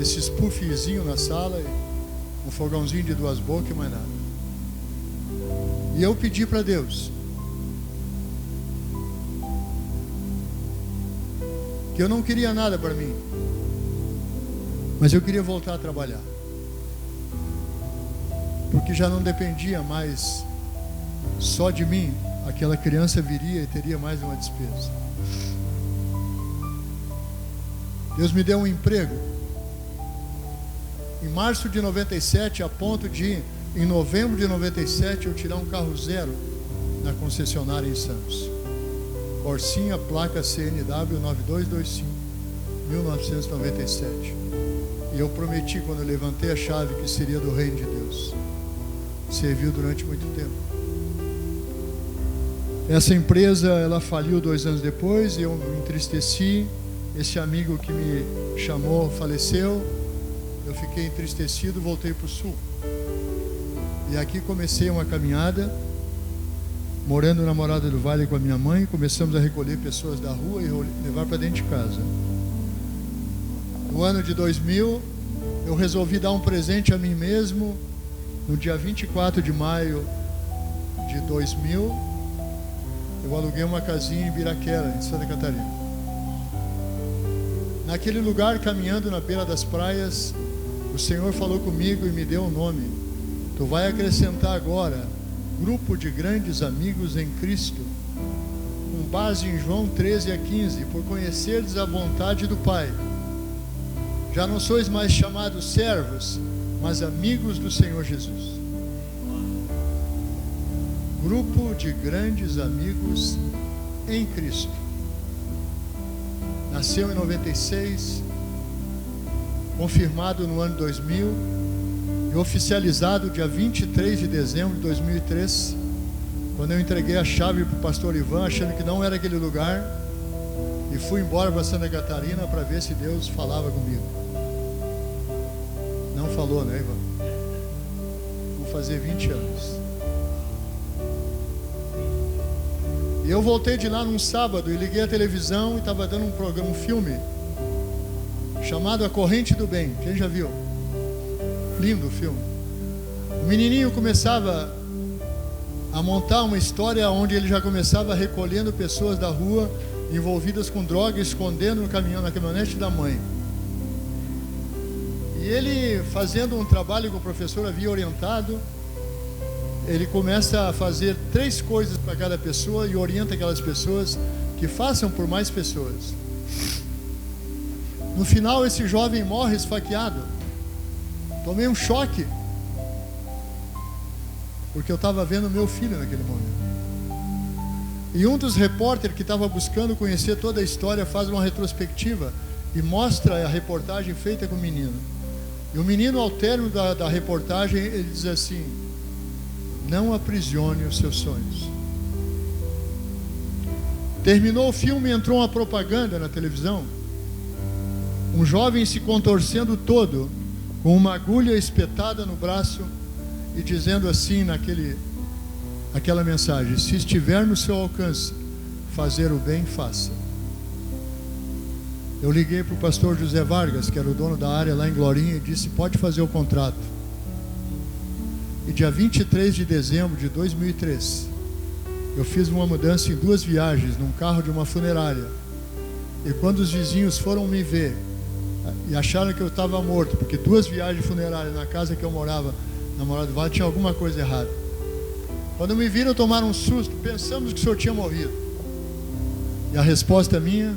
esse puffzinho na sala, um fogãozinho de 2 bocas e mais nada. E eu pedi para Deus que eu não queria nada para mim, mas eu queria voltar a trabalhar, porque já não dependia mais só de mim. Aquela criança viria e teria mais uma despesa. Deus me deu um emprego em março de 97, a ponto de, em novembro de 97, eu tirar um carro 0 na concessionária em Santos. Corsinha, placa CNW 9225, 1997. E eu prometi, quando eu levantei a chave, que seria do reino de Deus. Serviu durante muito tempo. Essa empresa, ela faliu 2 anos depois, eu me entristeci. Esse amigo que me chamou faleceu. eu fiquei entristecido, voltei para o sul. E aqui comecei uma caminhada, morando na Morada do Vale com a minha mãe. Começamos a recolher pessoas da rua e levar para dentro de casa. No ano de 2000, eu resolvi dar um presente a mim mesmo. No dia 24 de maio de 2000, eu aluguei uma casinha em Ibiraquera, em Santa Catarina. Naquele lugar, caminhando na beira das praias, o Senhor falou comigo e me deu um nome. Tu vai acrescentar agora grupo de grandes amigos em Cristo, com base em João 13:15, por conhecerdes a vontade do Pai. Já não sois mais chamados servos, mas amigos do Senhor Jesus. Grupo de grandes amigos em Cristo. Nasceu em 96, confirmado no ano 2000 e oficializado dia 23 de dezembro de 2003, quando eu entreguei a chave para o pastor Ivan, achando que não era aquele lugar, e fui embora para Santa Catarina para ver se Deus falava comigo. Não falou, né, Ivan? Vou fazer 20 anos. E eu voltei de lá num sábado e liguei a televisão e estava dando um programa, um filme chamado A Corrente do Bem. Quem já viu? Lindo o filme. O menininho começava a montar uma história onde ele já começava recolhendo pessoas da rua envolvidas com droga, escondendo no caminhão, na caminhonete da mãe. E ele, fazendo um trabalho que o professor havia orientado, ele começa a fazer 3 coisas para cada pessoa e orienta aquelas pessoas que façam por mais pessoas. No final, esse jovem morre esfaqueado. Tomei um choque, porque eu estava vendo meu filho naquele momento. E um dos repórteres que estava buscando conhecer toda a história faz uma retrospectiva e mostra a reportagem feita com o menino. E o menino, ao término da reportagem, ele diz assim: não aprisione os seus sonhos. Terminou o filme e entrou uma propaganda na televisão. Um jovem se contorcendo todo, com uma agulha espetada no braço e dizendo assim aquela mensagem: se estiver no seu alcance fazer o bem, faça. Eu liguei para o pastor José Vargas, que era o dono da área lá em Glorinha, e disse: pode fazer o contrato. E dia 23 de dezembro de 2003, eu fiz uma mudança em 2 viagens, num carro de uma funerária. E quando os vizinhos foram me ver e acharam que eu estava morto, porque 2 viagens funerárias na casa que eu morava, na Morada do Vale, tinha alguma coisa errada. Quando me viram, tomaram um susto: pensamos que o senhor tinha morrido. E a resposta minha: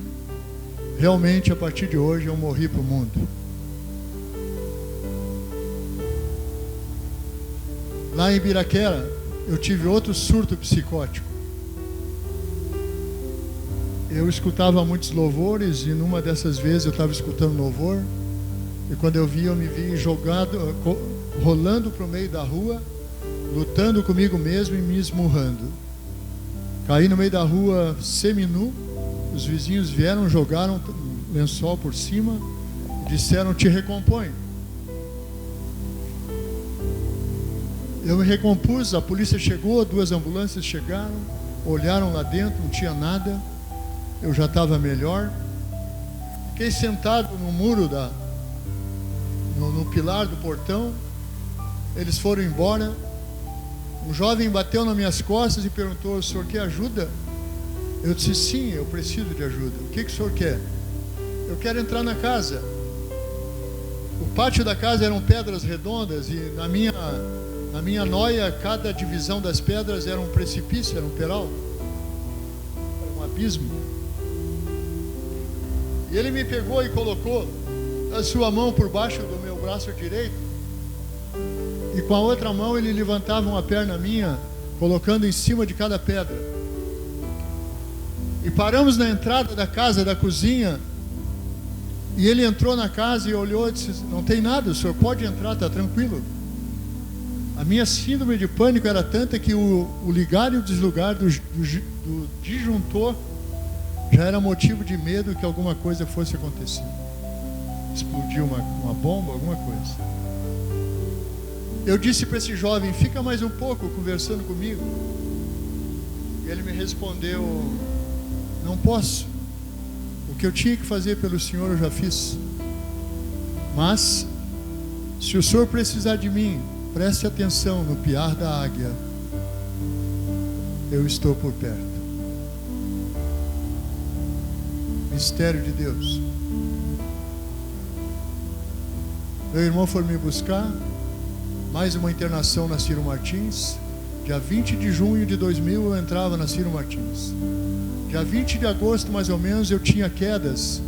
realmente, a partir de hoje eu morri para o mundo. Lá em Ibiraquera, eu tive outro surto psicótico. Eu escutava muitos louvores e numa dessas vezes eu estava escutando louvor e quando eu me vi jogado, rolando para o meio da rua, lutando comigo mesmo e me esmurrando. Caí no meio da rua seminu. Os vizinhos vieram, jogaram um lençol por cima e disseram: te recompõe. Eu me recompus, a polícia chegou, 2 ambulâncias chegaram, olharam lá dentro, não tinha nada, eu já estava melhor. Fiquei sentado no muro, no pilar do portão, eles foram embora. Um jovem bateu nas minhas costas e perguntou: o senhor quer ajuda? Eu disse: sim, eu preciso de ajuda. O que o senhor quer? Eu quero entrar na casa. O pátio da casa eram pedras redondas e na minha noia, cada divisão das pedras era um precipício, era um peral, um abismo. E ele me pegou e colocou a sua mão por baixo do meu braço direito, e com a outra mão ele levantava uma perna minha, colocando em cima de cada pedra. E paramos na entrada da casa, da cozinha, e ele entrou na casa e olhou e disse: não tem nada, o senhor pode entrar, está tranquilo. A minha síndrome de pânico era tanta que o ligar e o desligar do disjuntor já era motivo de medo que alguma coisa fosse acontecer. explodiu uma bomba, alguma coisa. Eu disse para esse jovem: fica mais um pouco conversando comigo. E ele me respondeu: não posso. O que eu tinha que fazer pelo senhor eu já fiz. Mas, se o senhor precisar de mim, preste atenção no piar da águia. Eu estou por perto. Mistério de Deus. Meu irmão foi me buscar. Mais uma internação na Ciro Martins. Dia 20 de junho de 2000 eu entrava na Ciro Martins. Dia 20 de agosto, mais ou menos, eu tinha quedas.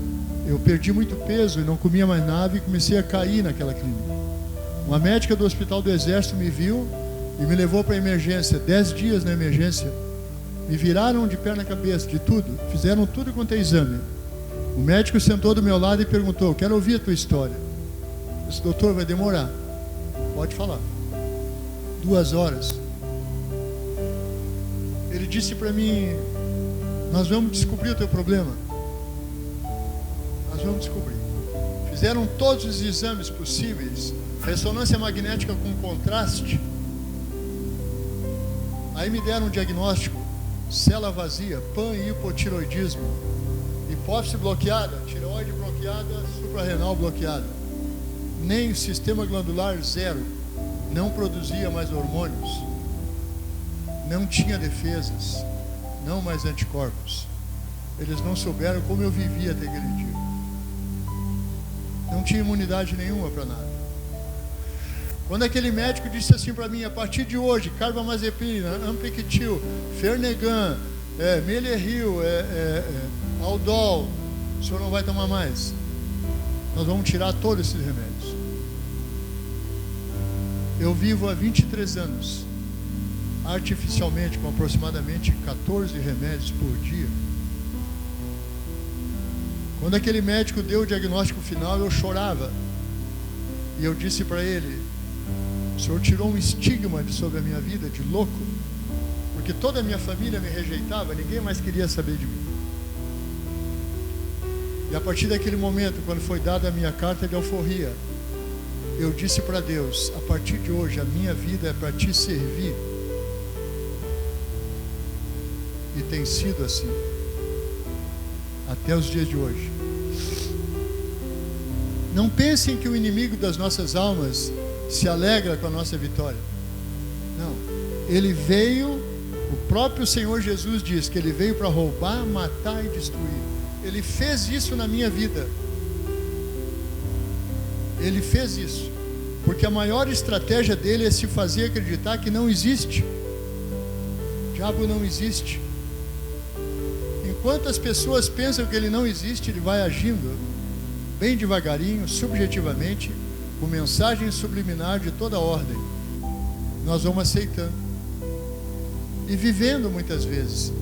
Eu perdi muito peso e não comia mais nada e comecei a cair naquela clínica. Uma médica do Hospital do Exército me viu e me levou para a emergência. 10 dias na emergência. Me viraram de perna cabeça, de tudo. Fizeram tudo quanto é exame. O médico sentou do meu lado e perguntou: quero ouvir a tua história. Eu disse: doutor, vai demorar. Pode falar. 2 horas. Ele disse para mim: nós vamos descobrir o teu problema. Nós vamos descobrir. Fizeram todos os exames possíveis. Ressonância magnética com contraste. Aí me deram um diagnóstico: célula vazia, pan-hipotiroidismo, hipófise bloqueada, tireoide bloqueada, suprarrenal bloqueada. Nem o sistema glandular zero. Não produzia mais hormônios. Não tinha defesas. Não mais anticorpos. Eles não souberam como eu vivia até aquele dia. Não tinha imunidade nenhuma para nada. Quando aquele médico disse assim para mim: a partir de hoje, carbamazepina, Ampliquitil, Fernegan, Meleril, Aldol, o senhor não vai tomar mais. Nós vamos tirar todos esses remédios. Eu vivo há 23 anos, artificialmente, com aproximadamente 14 remédios por dia. Quando aquele médico deu o diagnóstico final, eu chorava. E eu disse para ele: o senhor tirou um estigma sobre a minha vida, de louco, porque toda a minha família me rejeitava, ninguém mais queria saber de mim. E a partir daquele momento, quando foi dada a minha carta de alforria, eu disse para Deus: a partir de hoje a minha vida é para te servir. E tem sido assim até os dias de hoje. Não pensem que o inimigo das nossas almas se alegra com a nossa vitória. Não. Ele veio, o próprio Senhor Jesus diz que ele veio para roubar, matar e destruir. Ele fez isso na minha vida. Ele fez isso porque a maior estratégia dele é se fazer acreditar que não existe. O diabo não existe. Enquanto as pessoas pensam que ele não existe, ele vai agindo bem devagarinho, subjetivamente, com mensagem subliminar de toda ordem. Nós vamos aceitando e vivendo muitas vezes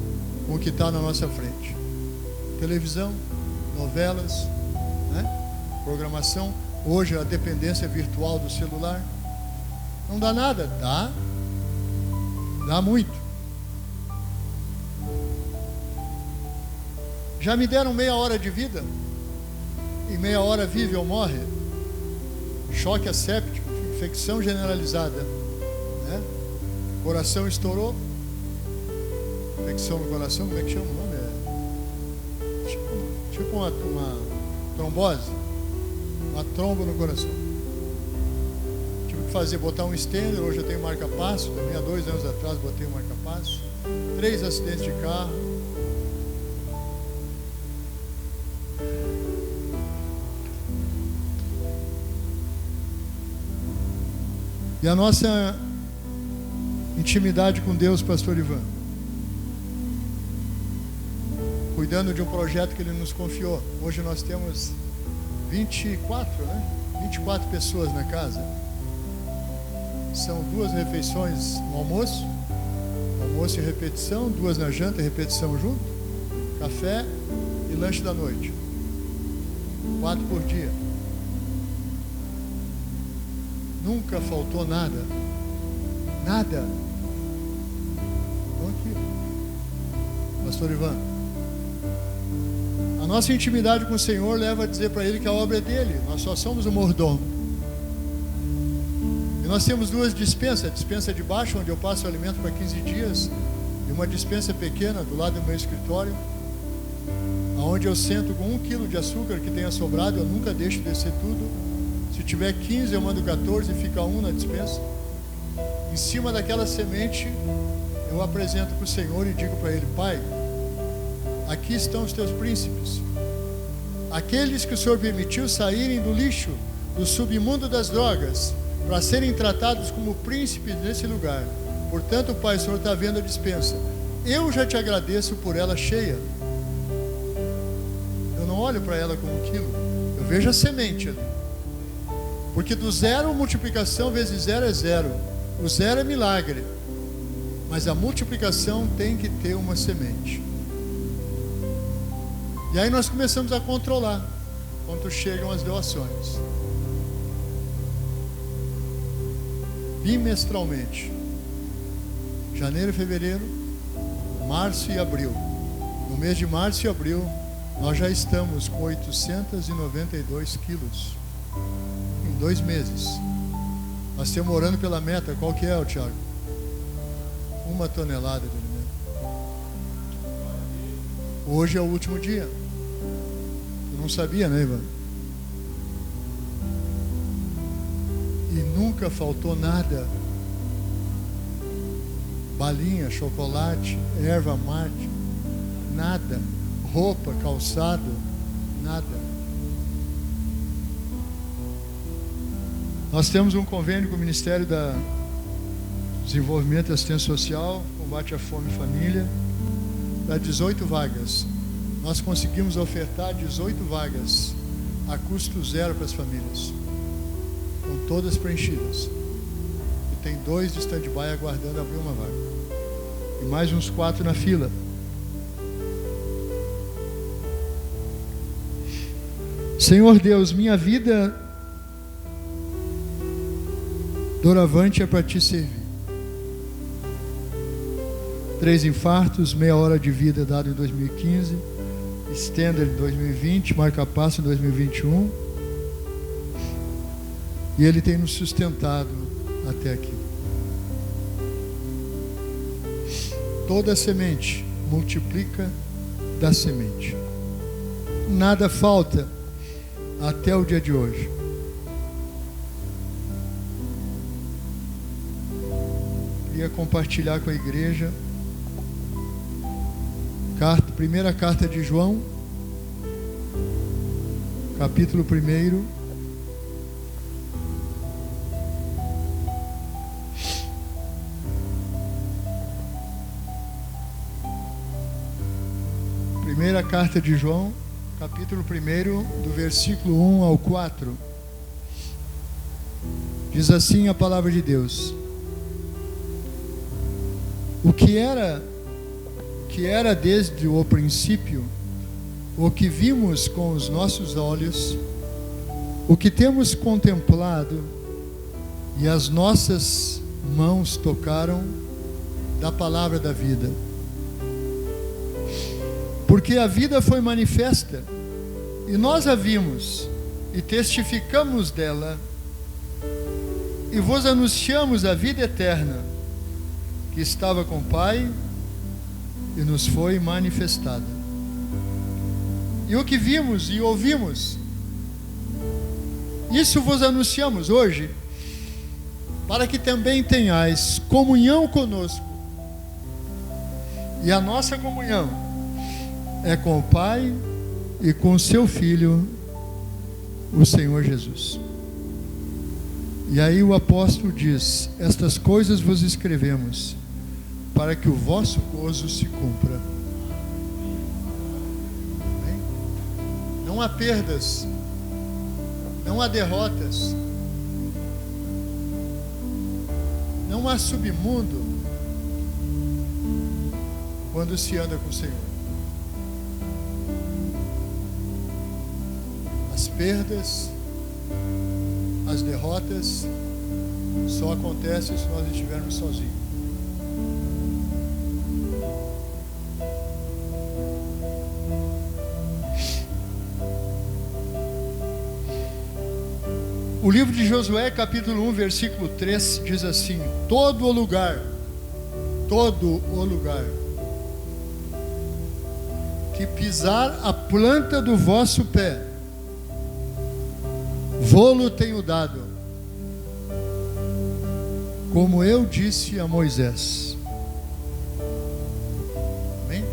com o que está na nossa frente. Televisão, novelas, programação. Hoje a dependência virtual do celular. Não dá nada? Dá muito. Já me deram meia hora de vida, e meia hora vive ou morre. Choque asséptico, infecção generalizada, Coração estourou, infecção no coração, como é que chama o nome? Tipo uma trombose, uma tromba no coração. Tive que fazer, botar um estender. Hoje eu tenho marca-passo, também há 2 anos atrás botei um marca-passo. 3 acidentes de carro. E a nossa intimidade com Deus, pastor Ivan, cuidando de um projeto que ele nos confiou. Hoje nós temos 24 pessoas na casa. São 2 refeições no almoço e repetição, 2 na janta e repetição junto, café e lanche da noite, 4 por dia. Nunca faltou nada. Nada. Então aqui, pastor Ivan, A nossa intimidade com o Senhor leva a dizer para Ele que a obra é dele, nós só somos o mordomo. E nós temos duas dispensas, a dispensa de baixo, onde eu passo o alimento para 15 dias, e uma dispensa pequena do lado do meu escritório, onde eu sento com 1 quilo de açúcar que tenha sobrado, eu nunca deixo descer tudo. Se tiver 15, eu mando 14 e fica 1 na dispensa. Em cima daquela semente, eu apresento para o Senhor e digo para Ele: Pai, aqui estão os teus príncipes, aqueles que o Senhor permitiu saírem do lixo, do submundo das drogas, para serem tratados como príncipes nesse lugar. Portanto, Pai, o Senhor está vendo a dispensa, eu já te agradeço por ela cheia. Eu não olho para ela como 1 quilo, eu vejo a semente ali, porque do zero, multiplicação vezes zero é zero. O zero é milagre, mas a multiplicação tem que ter uma semente. E aí nós começamos a controlar quanto chegam as doações, bimestralmente, janeiro, fevereiro, março e abril. No mês de março e abril nós já estamos com 892 quilos em 2 meses. Nós estamos orando pela meta. Qual que é, Tiago? 1 tonelada de alimento. Hoje é o último dia. Eu não sabia, né, Ivan? E nunca faltou nada. Balinha, chocolate, erva mate, nada. Roupa, calçado, nada. Nós temos um convênio com o Ministério da Desenvolvimento e Assistência Social, Combate à Fome e Família, para 18 vagas. Nós conseguimos ofertar 18 vagas a custo zero para as famílias, com todas preenchidas. E tem 2 de stand-by aguardando abrir uma vaga, e mais uns 4 na fila. Senhor Deus, minha vida doravante é para Te servir. 3 infartos, meia hora de vida dado em 2015, Standard em 2020, marca-passo em 2021, e Ele tem nos sustentado até aqui. Toda semente multiplica da semente, nada falta até o dia de hoje. Queria compartilhar com a igreja primeira carta de João, capítulo 1. Primeira carta de João, capítulo 1, do versículo 1 ao 4. Diz assim a palavra de Deus: O que era desde o princípio, o que vimos com os nossos olhos, o que temos contemplado e as nossas mãos tocaram da palavra da vida. Porque a vida foi manifesta, e nós a vimos, e testificamos dela, e vos anunciamos a vida eterna, que estava com o Pai, e nos foi manifestada. E o que vimos e ouvimos, isso vos anunciamos hoje, para que também tenhais comunhão conosco. E a nossa comunhão é com o Pai e com o seu Filho, o Senhor Jesus. E aí o apóstolo diz: estas coisas vos escrevemos, para que o vosso gozo se cumpra. Amém? Não há perdas, não há derrotas, não há submundo quando se anda com o Senhor. As perdas, as derrotas só acontecem se nós estivermos sozinhos. livro de Josué, capítulo 1, versículo 3, diz assim: todo o lugar que pisar a planta do vosso pé, vô-lo tenho dado, como eu disse a Moisés. Amém?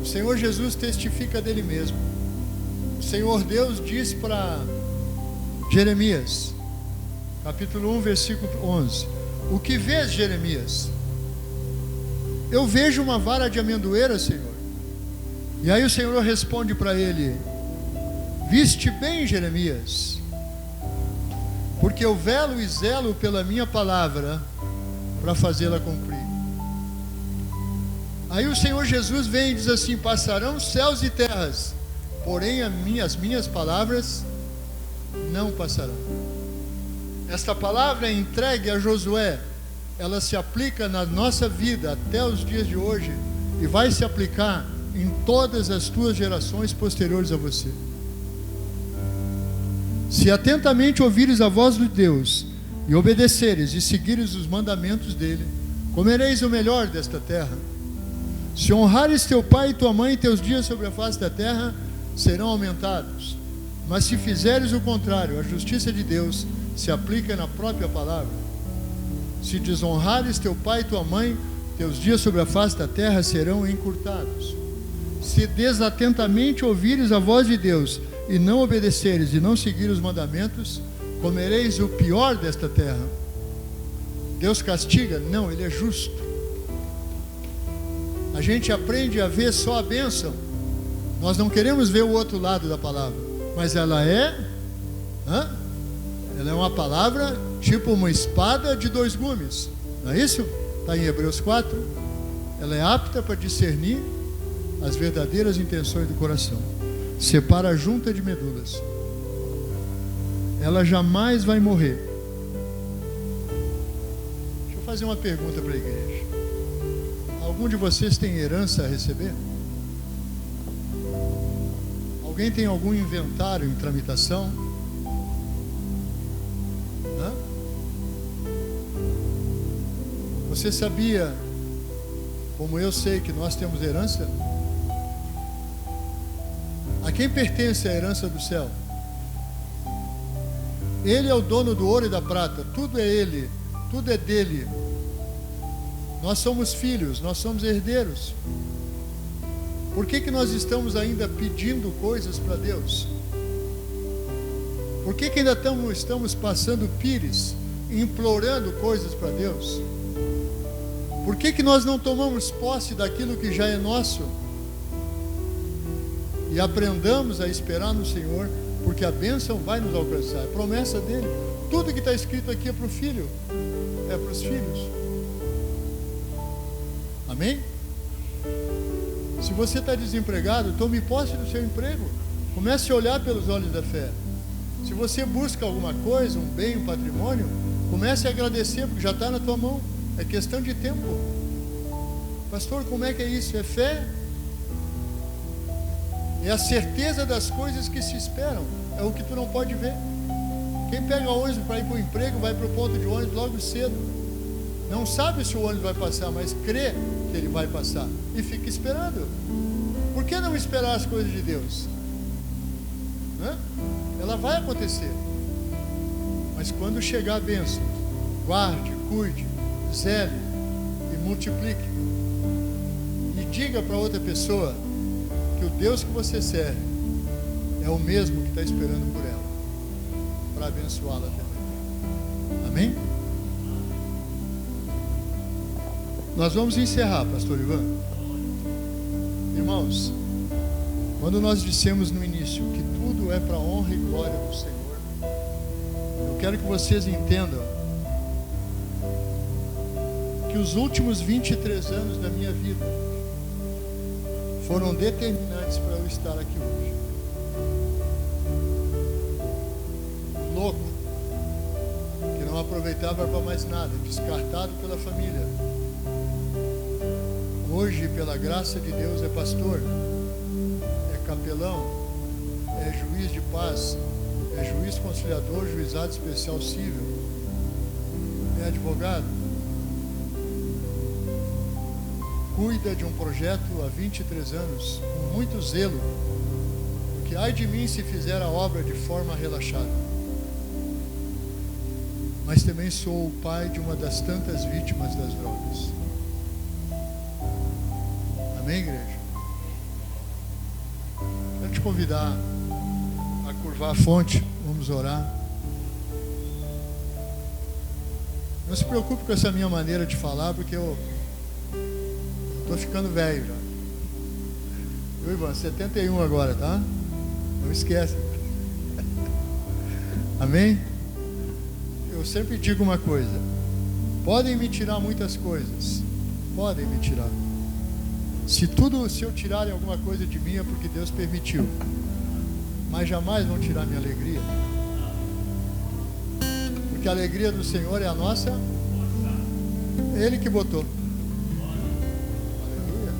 O Senhor Jesus testifica dele mesmo. O Senhor Deus diz para Jeremias, capítulo 1, versículo 11: o que vês, Jeremias? Eu vejo uma vara de amendoeira, Senhor. E aí o Senhor responde para ele: viste bem, Jeremias, porque eu velo e zelo pela minha palavra para fazê-la cumprir. Aí o Senhor Jesus vem e diz assim: passarão céus e terras, porém as minhas palavras não passarão. Esta palavra é entregue a Josué, ela se aplica na nossa vida até os dias de hoje e vai se aplicar em todas as tuas gerações posteriores a você. Se atentamente ouvires a voz de Deus e obedeceres e seguires os mandamentos dele, comereis o melhor desta terra. Se honrares teu pai e tua mãe, teus dias sobre a face da terra serão aumentados. Mas se fizeres o contrário, a justiça de Deus se aplica na própria palavra. Se desonrares teu pai e tua mãe, teus dias sobre a face da terra serão encurtados. Se desatentamente ouvires a voz de Deus e não obedeceres e não seguires os mandamentos, comereis o pior desta terra. Deus castiga? Não, Ele é justo. A gente aprende a ver só a bênção. Nós não queremos ver o outro lado da palavra, mas ela é ela é uma palavra tipo uma espada de dois gumes, não é isso? Está em Hebreus 4. Ela é apta para discernir as verdadeiras intenções do coração, separa a junta de medulas. Ela jamais vai morrer. Deixa eu fazer uma pergunta para a igreja: algum de vocês tem herança a receber? Alguém tem algum inventário em tramitação? Hã? Você sabia, como eu sei, que nós temos herança? A quem pertence a herança do céu? Ele é o dono do ouro e da prata, tudo é Ele, tudo é dele. Nós somos filhos, nós somos herdeiros. Por que nós estamos ainda pedindo coisas para Deus? Por que ainda estamos passando pires, implorando coisas para Deus? Por que nós não tomamos posse daquilo que já é nosso? E aprendamos a esperar no Senhor, porque a bênção vai nos alcançar, é promessa dele. Tudo que está escrito aqui é para o filho, é para os filhos. Amém? Se você está desempregado, tome posse do seu emprego. Comece a olhar pelos olhos da fé. Se você busca alguma coisa, um bem, um patrimônio, comece a agradecer, porque já está na tua mão. É questão de tempo. Pastor, como é que é isso? É fé? É a certeza das coisas que se esperam. É o que tu não pode ver. Quem pega o ônibus para ir para o emprego, vai para o ponto de ônibus logo cedo. Não sabe se o ônibus vai passar, mas crê que ele vai passar. E fica esperando. Por que não esperar as coisas de Deus? Ela vai acontecer. Mas quando chegar a bênção, guarde, cuide, zele e multiplique. E diga para outra pessoa que o Deus que você serve é o mesmo que está esperando por ela, para abençoá-la também. Amém? Nós vamos encerrar, pastor Ivan. Irmãos, quando nós dissemos no início que tudo é para a honra e glória do Senhor, eu quero que vocês entendam que os últimos 23 anos da minha vida foram determinantes para eu estar aqui hoje. Louco, que não aproveitava para mais nada, descartado pela família. Hoje, pela graça de Deus, é pastor, é capelão, é juiz de paz, é juiz conciliador, juizado especial civil, é advogado, cuida de um projeto há 23 anos, com muito zelo, porque ai de mim se fizer a obra de forma relaxada. Mas também sou o pai de uma das tantas vítimas das drogas. Amém, igreja? Quero te convidar a curvar a fonte, vamos orar. Não se preocupe com essa minha maneira de falar, porque eu estou ficando velho já. Eu, Ivan, 71 agora, tá? Não esquece. Amém? Eu sempre digo uma coisa: podem me tirar muitas coisas, podem me tirar. Se eu tirarem alguma coisa de mim é porque Deus permitiu, mas jamais vão tirar minha alegria, porque a alegria do Senhor é a nossa, é Ele que botou. Aleluia.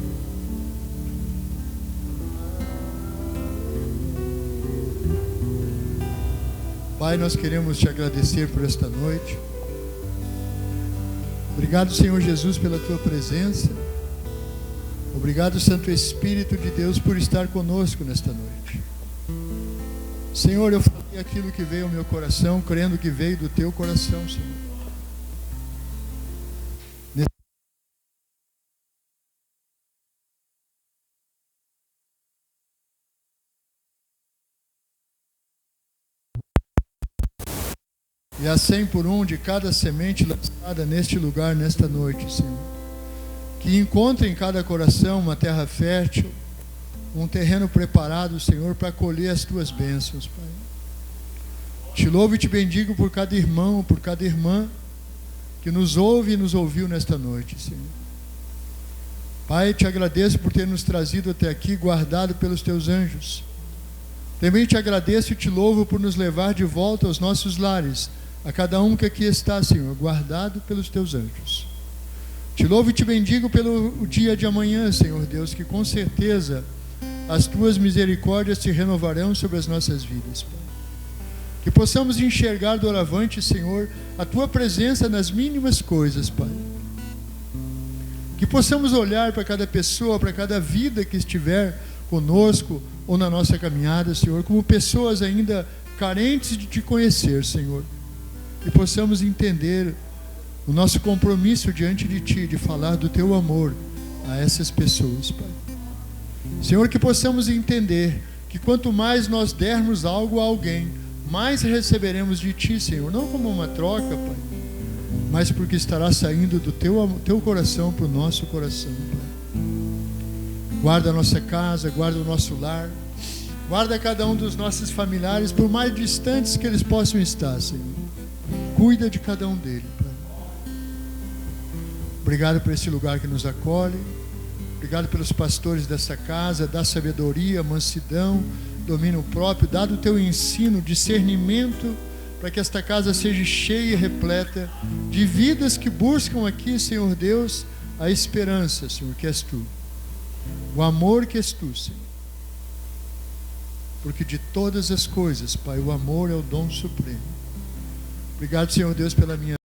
Pai, nós queremos te agradecer por esta noite. Obrigado, Senhor Jesus, pela tua presença. Obrigado, Santo Espírito de Deus, por estar conosco nesta noite. Senhor, eu falei aquilo que veio ao meu coração, crendo que veio do teu coração, Senhor. E a 100 por 1 de cada semente lançada neste lugar, nesta noite, Senhor. Que encontre em cada coração uma terra fértil, um terreno preparado, Senhor, para colher as tuas bênçãos, Pai. Te louvo e te bendigo por cada irmão, por cada irmã que nos ouve e nos ouviu nesta noite, Senhor. Pai, te agradeço por ter nos trazido até aqui, guardado pelos teus anjos. Também te agradeço e te louvo por nos levar de volta aos nossos lares, a cada um que aqui está, Senhor, guardado pelos teus anjos. Te louvo e te bendigo pelo dia de amanhã, Senhor Deus, que com certeza as tuas misericórdias se renovarão sobre as nossas vidas, Pai. Que possamos enxergar doravante, Senhor, a tua presença nas mínimas coisas, Pai. Que possamos olhar para cada pessoa, para cada vida que estiver conosco ou na nossa caminhada, Senhor, como pessoas ainda carentes de te conhecer, Senhor. E possamos entender o nosso compromisso diante de ti, de falar do teu amor a essas pessoas, Pai. Senhor, que possamos entender que quanto mais nós dermos algo a alguém, mais receberemos de ti, Senhor, não como uma troca, Pai, mas porque estará saindo do teu coração para o nosso coração, Pai. Guarda a nossa casa, guarda o nosso lar, guarda cada um dos nossos familiares, por mais distantes que eles possam estar, Senhor. Cuida de cada um deles, Pai. Obrigado por esse lugar que nos acolhe. Obrigado pelos pastores dessa casa. Dá sabedoria, mansidão, domínio próprio. Dado o teu ensino, discernimento, para que esta casa seja cheia e repleta de vidas que buscam aqui, Senhor Deus, a esperança, Senhor, que és tu. O amor que és tu, Senhor. Porque de todas as coisas, Pai, o amor é o dom supremo. Obrigado, Senhor Deus, pela minha